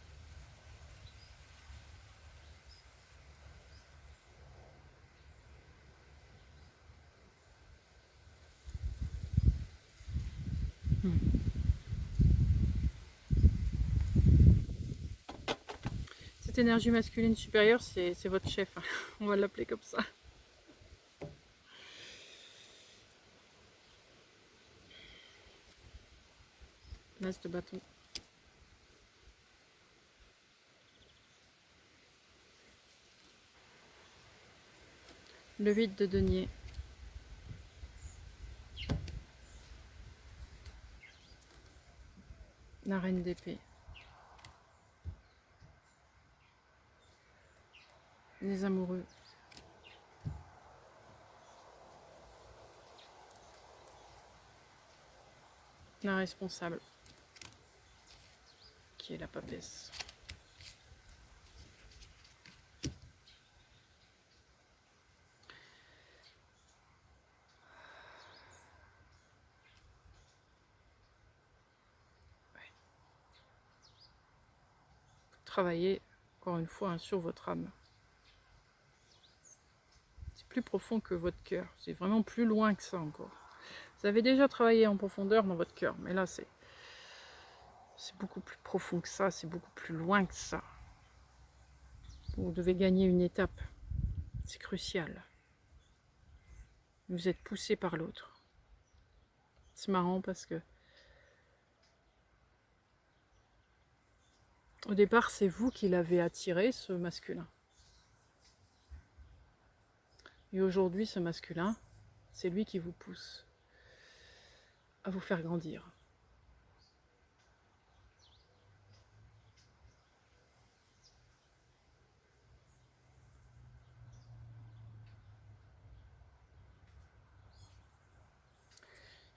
Cette énergie masculine supérieure, c'est votre chef. On va l'appeler comme ça. L'as de bâton. Le 8 de denier. La reine d'épée. Les amoureux. La responsable. Qui est la papesse. Travaillez encore une fois sur votre âme. C'est plus profond que votre cœur. C'est vraiment plus loin que ça encore. Vous avez déjà travaillé en profondeur dans votre cœur, mais là c'est beaucoup plus profond que ça, c'est beaucoup plus loin que ça. Vous devez gagner une étape. C'est crucial. Vous êtes poussé par l'autre. C'est marrant parce que au départ, c'est vous qui l'avez attiré, ce masculin. Et aujourd'hui, ce masculin, c'est lui qui vous pousse à vous faire grandir.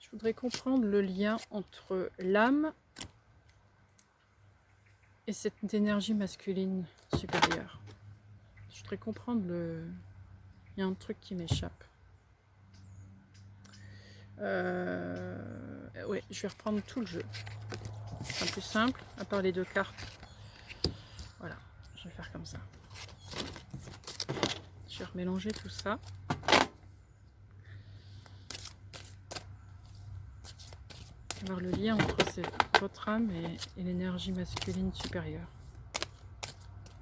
Je voudrais comprendre le lien entre l'âme et cette énergie masculine supérieure. Je voudrais comprendre le... Il y a un truc qui m'échappe. Oui, je vais reprendre tout le jeu. C'est plus simple, à part les deux cartes. Voilà, je vais faire comme ça. Je vais remélanger tout ça. Alors le lien entre votre âme et l'énergie masculine supérieure.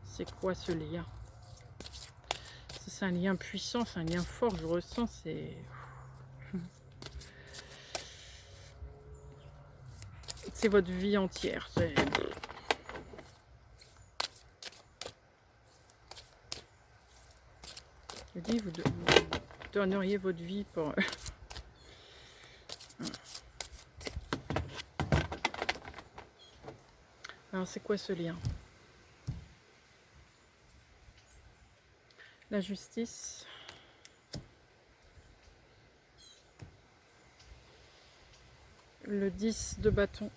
C'est quoi ce lien? C'est un lien puissant, c'est un lien fort, je ressens, c'est votre vie entière. Je dis, vous donneriez votre vie pour... Alors c'est quoi ce lien? La justice. Le 10 de bâton.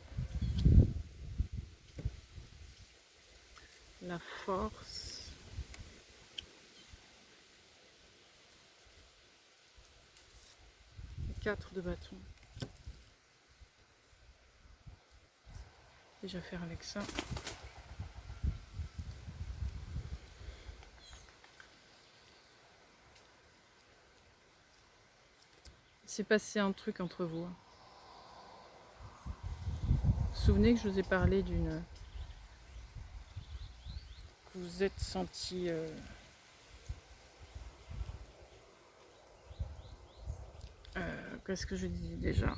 La force. Le 4 de bâton. Déjà faire avec ça. Il s'est passé un truc entre vous. Vous vous souvenez que je vous ai parlé d'une... Vous vous êtes senti... Qu'est-ce que je dis déjà?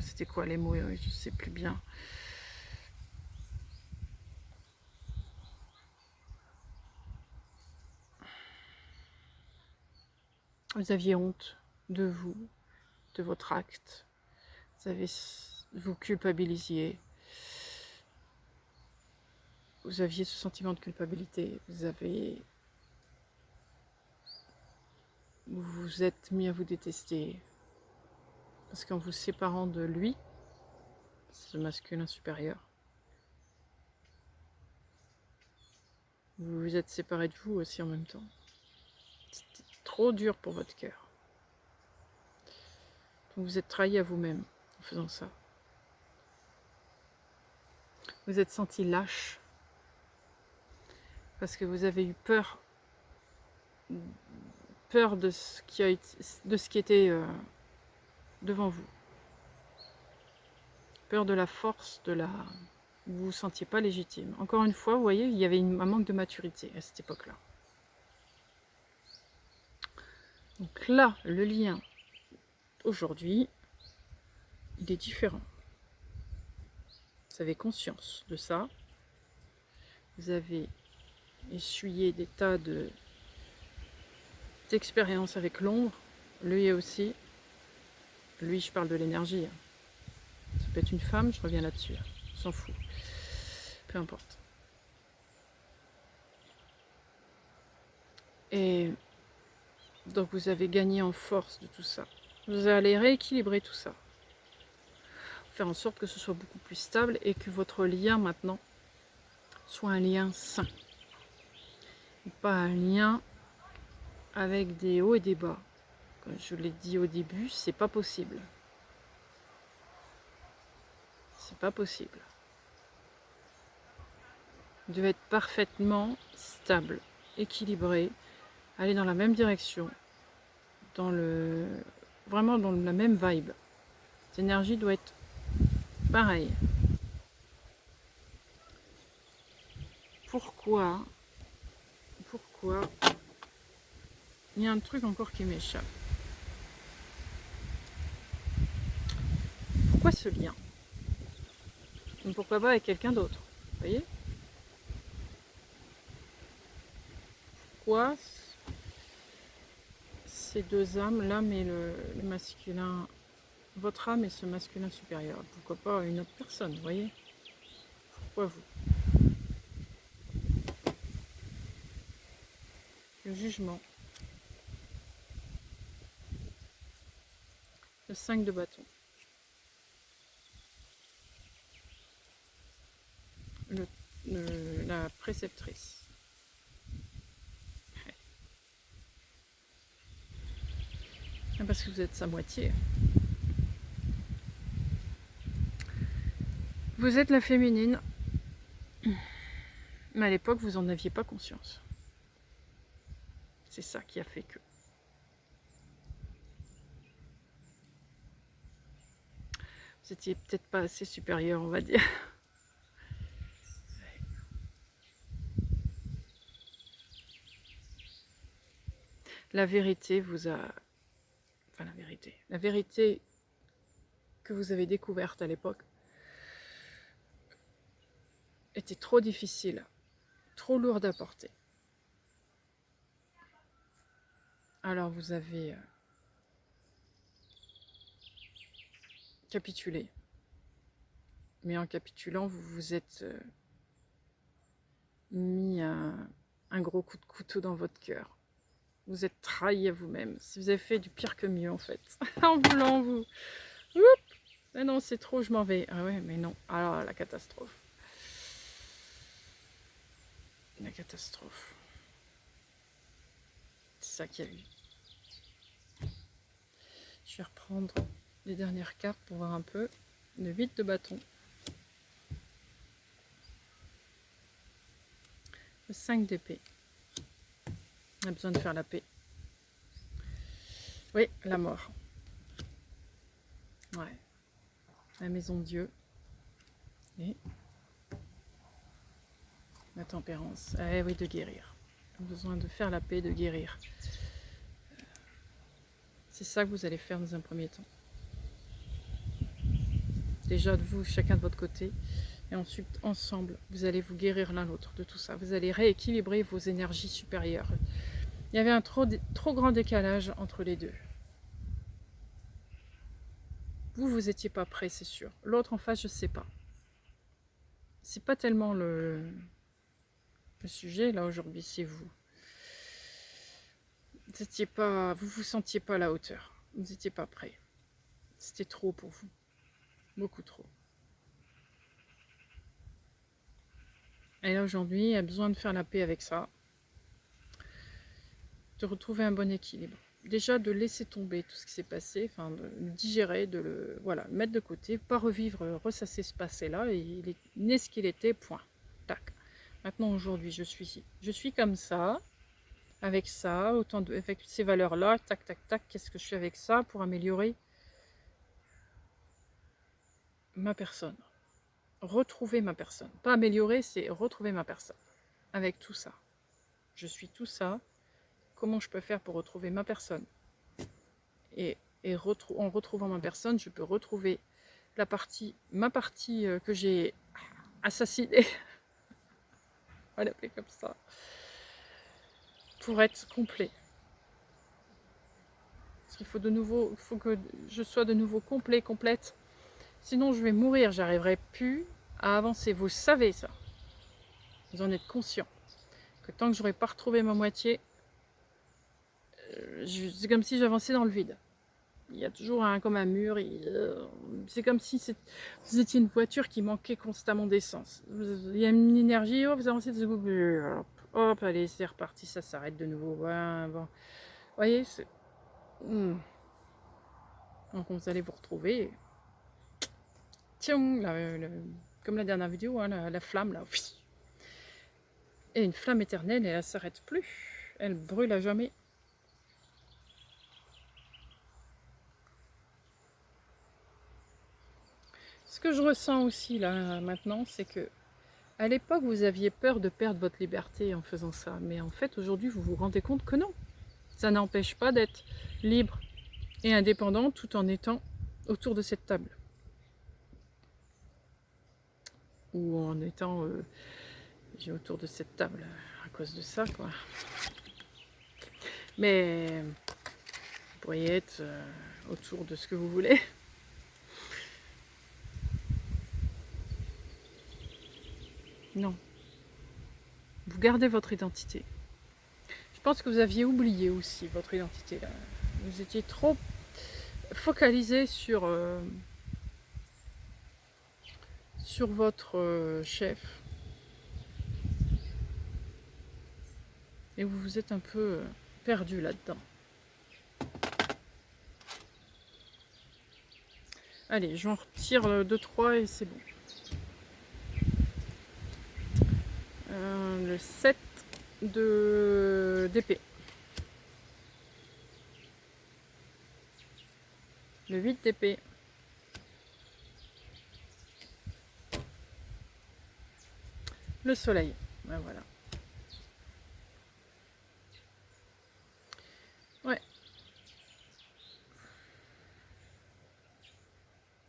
C'était quoi les mots? Je ne sais plus bien. Vous aviez honte de vous, de votre acte. Vous culpabilisiez. Vous aviez ce sentiment de culpabilité. Vous vous êtes mis à vous détester. Parce qu'en vous séparant de lui, ce masculin supérieur, vous vous êtes séparé de vous aussi en même temps. C'était trop dur pour votre cœur. Donc vous êtes trahi à vous-même en faisant ça. Vous êtes senti lâche parce que vous avez eu peur de ce qui était devant vous. Peur de la force, de Vous ne vous sentiez pas légitime. Encore une fois, vous voyez, il y avait un manque de maturité à cette époque-là. Donc là, le lien, aujourd'hui, il est différent. Vous avez conscience de ça. Vous avez essuyé des tas d'expériences avec l'ombre. Lui aussi. Lui, je parle de l'énergie. Ça peut être une femme, je reviens là-dessus. On s'en fout. Peu importe. Et donc vous avez gagné en force de tout ça. Vous allez rééquilibrer tout ça. Faire en sorte que ce soit beaucoup plus stable et que votre lien maintenant soit un lien sain. Et pas un lien avec des hauts et des bas. Comme je l'ai dit au début, c'est pas possible. C'est pas possible. Vous devez être parfaitement stable, équilibré, aller dans la même direction, vraiment dans la même vibe. Cette énergie doit être pareille. Pourquoi il y a un truc encore qui m'échappe. Pourquoi ce lien? Pourquoi pas avec quelqu'un d'autre? Vous voyez? Pourquoi ces deux âmes, l'âme et le masculin, votre âme et ce masculin supérieur? Pourquoi pas une autre personne, vous voyez? Pourquoi vous? Le jugement. Le 5 de bâton. La préceptrice. Ouais. Parce que vous êtes sa moitié. Vous êtes la féminine, mais à l'époque, vous n'en aviez pas conscience. C'est ça qui a fait que. Vous n'étiez peut-être pas assez supérieur, on va dire. La vérité vous a... Enfin, la vérité. La vérité que vous avez découverte à l'époque était trop difficile, trop lourde à porter. Alors vous avez capitulé. Mais en capitulant, vous vous êtes mis un gros coup de couteau dans votre cœur. Vous êtes trahi à vous-même. Vous avez fait du pire que mieux en fait. En voulant vous... Oups, mais non, c'est trop, je m'en vais. Ah ouais, mais non. Alors la catastrophe. La catastrophe. C'est ça qu'il y a eu. Je vais reprendre les dernières cartes pour voir un peu. Le 8 de bâton. Le 5 d'épée. On a besoin de faire la paix. Oui, la mort. Ouais. La maison de Dieu. Et la tempérance. Eh oui, de guérir. On a besoin de faire la paix, de guérir. C'est ça que vous allez faire dans un premier temps. Déjà de vous, chacun de votre côté. Et ensuite, ensemble, vous allez vous guérir l'un l'autre de tout ça. Vous allez rééquilibrer vos énergies supérieures. Il y avait un trop grand décalage entre les deux. Vous étiez pas prêt, c'est sûr. L'autre en face, je sais pas. C'est pas tellement le sujet, là, aujourd'hui, c'est vous. Vous vous sentiez pas à la hauteur. Vous n'étiez pas prêt. C'était trop pour vous. Beaucoup trop. Et là, aujourd'hui, il y a besoin de faire la paix avec ça. De retrouver un bon équilibre. Déjà, de laisser tomber tout ce qui s'est passé, enfin, de le digérer, de le mettre de côté, pas revivre, ressasser ce passé-là, et il n'est ce qu'il était, point. Tac. Maintenant, aujourd'hui, je suis comme ça, avec ça, avec ces valeurs-là, tac, tac, tac, qu'est-ce que je fais avec ça pour améliorer ma personne? retrouver ma personne. Pas améliorer, c'est retrouver ma personne. Avec tout ça. Je suis tout ça. Comment je peux faire pour retrouver ma personne? Et en retrouvant ma personne, je peux retrouver ma partie que j'ai assassinée. On va l'appeler comme ça. Pour être complet. Parce qu'il faut que je sois de nouveau complet, complète. Sinon, je vais mourir. J'arriverai plus à avancer. Vous savez ça. Vous en êtes conscient. Que tant que j'aurais pas retrouvé ma moitié, c'est comme si j'avançais dans le vide. Il y a toujours comme un mur. C'est comme si vous étiez une voiture qui manquait constamment d'essence. Il y a une énergie, vous avancez, hop, allez, c'est reparti, ça s'arrête de nouveau. Ouais, bon. Vous voyez, donc vous allez vous retrouver. Tiens, comme la dernière vidéo, hein, la flamme, là. Et une flamme éternelle, elle ne s'arrête plus. Elle brûle à jamais. Ce que je ressens aussi là maintenant, c'est que à l'époque vous aviez peur de perdre votre liberté en faisant ça, mais en fait aujourd'hui vous vous rendez compte que non, ça n'empêche pas d'être libre et indépendant tout en étant autour de cette table ou en étant j'ai autour de cette table à cause de ça quoi. Mais vous pourriez être autour de ce que vous voulez. Non. Vous gardez votre identité. Je pense que vous aviez oublié aussi votre identité. Là. Vous étiez trop focalisé sur votre chef. Et vous vous êtes un peu perdu là-dedans. Allez, j'en retire 2-3 et c'est bon. Le 7 d'épée. Le 8 d'épée. Le soleil. Ben voilà. Ouais.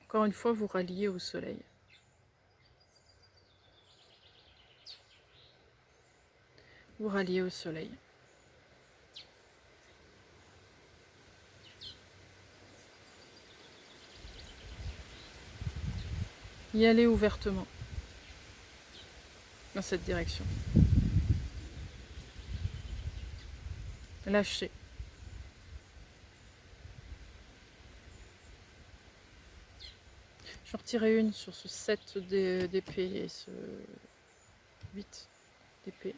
Encore une fois, vous ralliez au soleil. Vous ralliez au soleil. Y aller ouvertement dans cette direction. Lâcher. Je vais en retirer une sur ce 7 d'épée et ce 8 d'épée.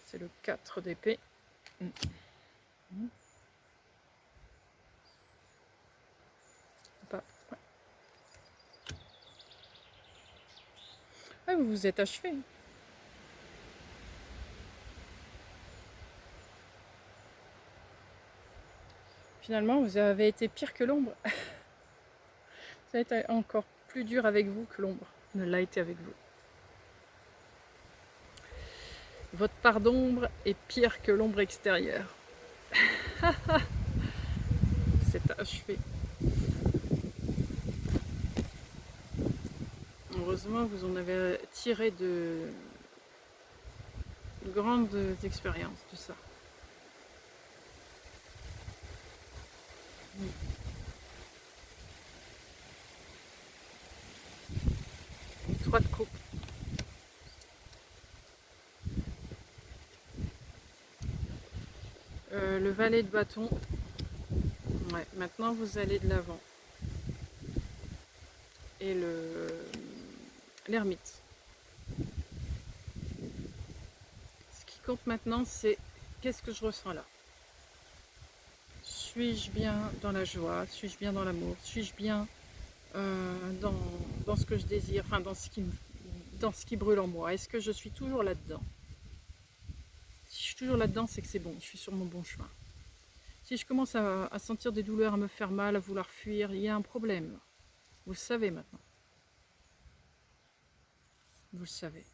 C'est le 4 d'épée. Ah, vous vous êtes achevé. Finalement, vous avez été pire que l'ombre. Ça a été encore plus dur avec vous que l'ombre ne l'a été avec vous. Votre part d'ombre est pire que l'ombre extérieure. C'est achevé. Heureusement, vous en avez tiré de grandes expériences, tout ça. 3 de coupe. Le valet de bâton. Ouais, maintenant vous allez de l'avant. Et l'ermite. Ce qui compte maintenant, c'est qu'est-ce que je ressens là? Suis-je bien dans la joie? Suis-je bien dans l'amour? Suis-je bien dans ce que je désire? Enfin, dans ce qui brûle en moi? Est-ce que je suis toujours là-dedans? Si je suis toujours là-dedans, c'est que c'est bon, je suis sur mon bon chemin. Si je commence à sentir des douleurs, à me faire mal, à vouloir fuir, il y a un problème. Vous le savez maintenant. Vous le savez.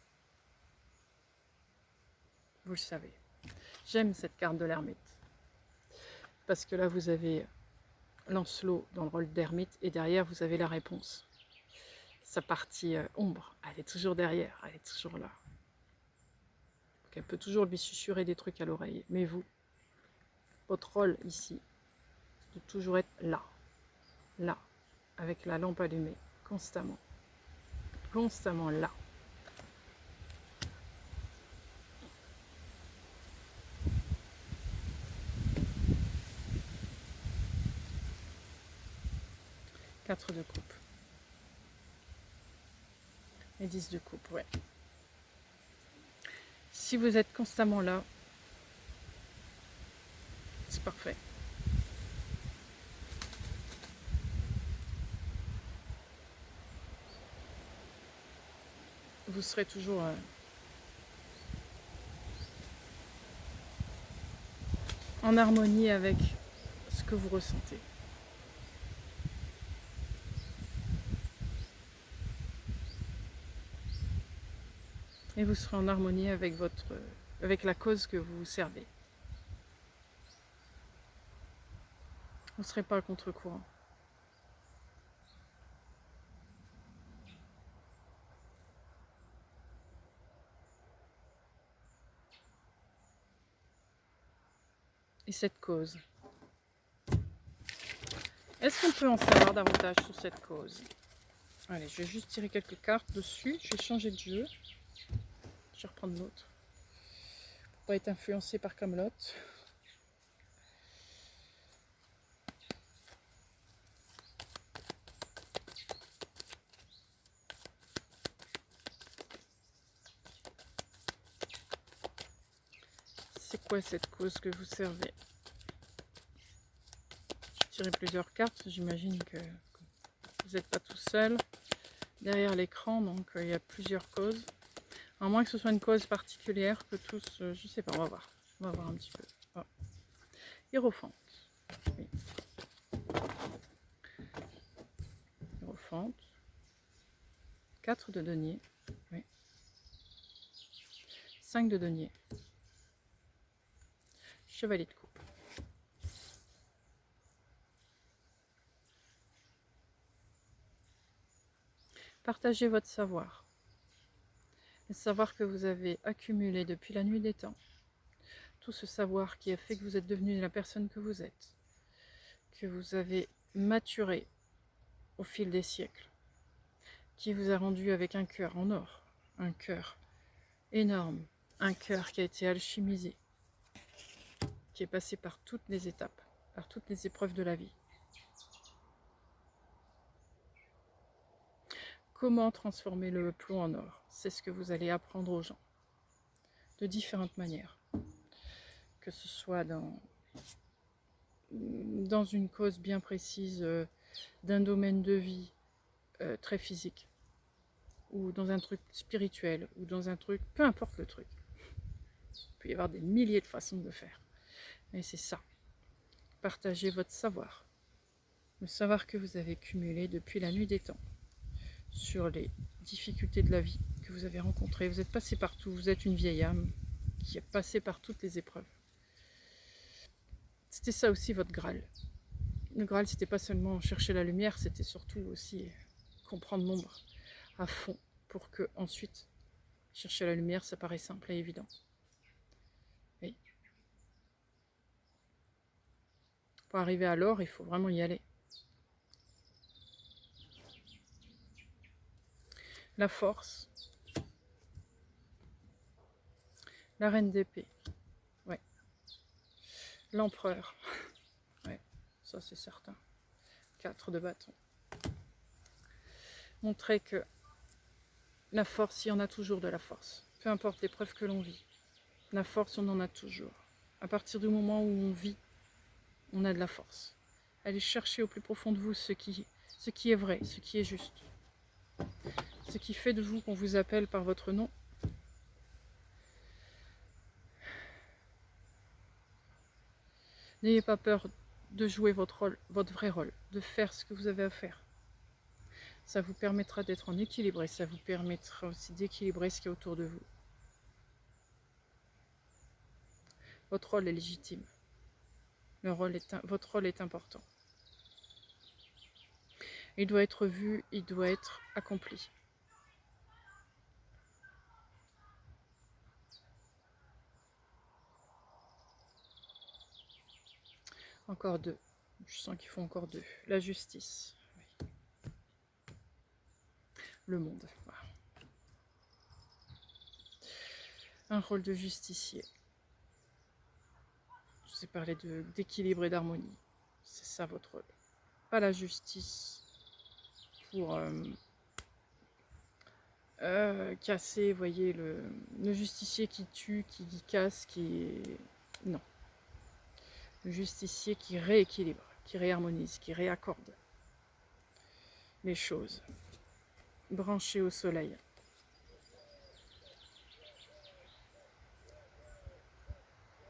Vous le savez. J'aime cette carte de l'ermite. Parce que là, vous avez Lancelot dans le rôle d'ermite et derrière, vous avez la réponse. Sa partie ombre, elle est toujours derrière, elle est toujours là. Donc, elle peut toujours lui susurrer des trucs à l'oreille. Mais vous, votre rôle ici, de toujours être là, avec la lampe allumée, constamment là. Quatre de coupe. Et 10 de coupe, ouais. Si vous êtes constamment là, c'est parfait. Vous serez toujours en harmonie avec ce que vous ressentez. Et vous serez en harmonie avec avec la cause que vous servez. Vous ne serez pas à contre-courant. Et cette cause, est-ce qu'on peut en savoir davantage sur cette cause? Allez, je vais juste tirer quelques cartes dessus. Je vais changer de jeu. Je vais reprendre l'autre. Pour pas être influencé par Camelot. C'est quoi cette cause que vous servez? Je vais tirer plusieurs cartes. J'imagine que vous n'êtes pas tout seul derrière l'écran, donc il y a plusieurs causes. À moins que ce soit une cause particulière que tous, je sais pas, on va voir. On va voir un petit peu. Oh. Hiérophante. Oui. Hiérophante. 4 de denier. Oui. 5 de denier. Chevalier de coupe. Partagez votre savoir. Le savoir que vous avez accumulé depuis la nuit des temps. Tout ce savoir qui a fait que vous êtes devenu la personne que vous êtes. Que vous avez maturé au fil des siècles. Qui vous a rendu avec un cœur en or. Un cœur énorme. Un cœur qui a été alchimisé. Qui est passé par toutes les étapes. Par toutes les épreuves de la vie. Comment transformer le plomb en or? C'est ce que vous allez apprendre aux gens. De différentes manières. Que ce soit dans une cause bien précise, d'un domaine de vie très physique. Ou dans un truc spirituel. Ou dans un truc, peu importe le truc. Il peut y avoir des milliers de façons de le faire. Mais c'est ça. Partagez votre savoir. Le savoir que vous avez cumulé depuis la nuit des temps. Sur les difficultés de la vie que vous avez rencontrées. Vous êtes passé partout, vous êtes une vieille âme qui est passée par toutes les épreuves. C'était ça aussi votre Graal. Le Graal, c'était pas seulement chercher la lumière, c'était surtout aussi comprendre l'ombre à fond pour que ensuite chercher la lumière, ça paraît simple et évident. Oui. Pour arriver à l'or, il faut vraiment y aller. La force, la reine d'épée, ouais. L'empereur, ouais, ça c'est certain. 4 de bâton. Montrer que la force, il y en a toujours de la force. Peu importe l'épreuve que l'on vit. La force, on en a toujours. À partir du moment où on vit, on a de la force. Allez chercher au plus profond de vous ce qui est vrai, ce qui est juste. Ce qui fait de vous qu'on vous appelle par votre nom. N'ayez pas peur de jouer votre rôle, votre vrai rôle, de faire ce que vous avez à faire. Ça vous permettra d'être en équilibre et ça vous permettra aussi d'équilibrer ce qui est autour de vous. Votre rôle est légitime. Votre rôle est important. Il doit être vu, il doit être accompli. Encore 2. Je sens qu'il faut encore 2. La justice. Oui. Le monde. Voilà. Un rôle de justicier. Je vous ai parlé d'équilibre et d'harmonie. C'est ça votre rôle. Pas la justice pour casser, voyez, le justicier qui tue, qui casse, qui... Non. Le justicier qui rééquilibre, qui réharmonise, qui réaccorde les choses. Branché au soleil.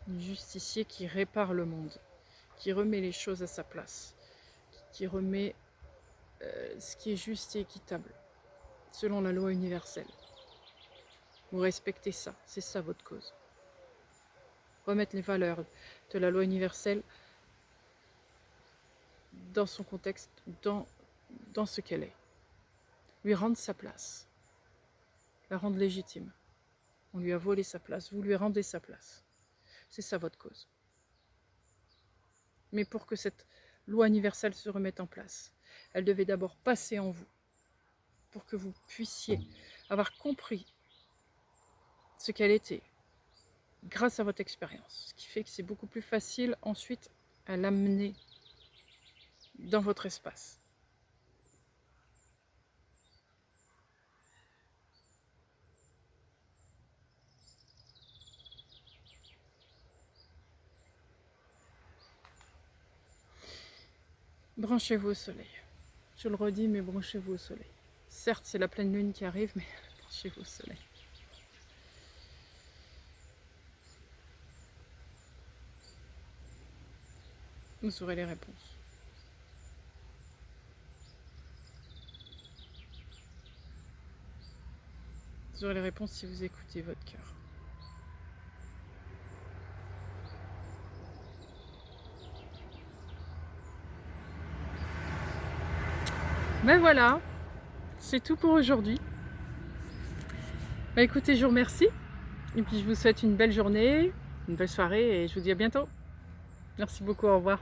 Le justicier qui répare le monde, qui remet les choses à sa place, qui remet ce qui est juste et équitable, selon la loi universelle. Vous respectez ça, c'est ça votre cause. Remettre les valeurs de la loi universelle dans son contexte, dans ce qu'elle est. Lui rendre sa place, la rendre légitime. On lui a volé sa place, vous lui rendez sa place. C'est ça votre cause. Mais pour que cette loi universelle se remette en place, elle devait d'abord passer en vous, pour que vous puissiez avoir compris ce qu'elle était, grâce à votre expérience. Ce qui fait que c'est beaucoup plus facile ensuite à l'amener dans votre espace. Branchez-vous au soleil. Je le redis, mais branchez-vous au soleil. Certes, c'est la pleine lune qui arrive, mais branchez-vous au soleil. Vous aurez les réponses. Vous aurez les réponses si vous écoutez votre cœur. Ben voilà, c'est tout pour aujourd'hui. Ben écoutez, je vous remercie. Et puis je vous souhaite une belle journée, une belle soirée et je vous dis à bientôt. Merci beaucoup, au revoir.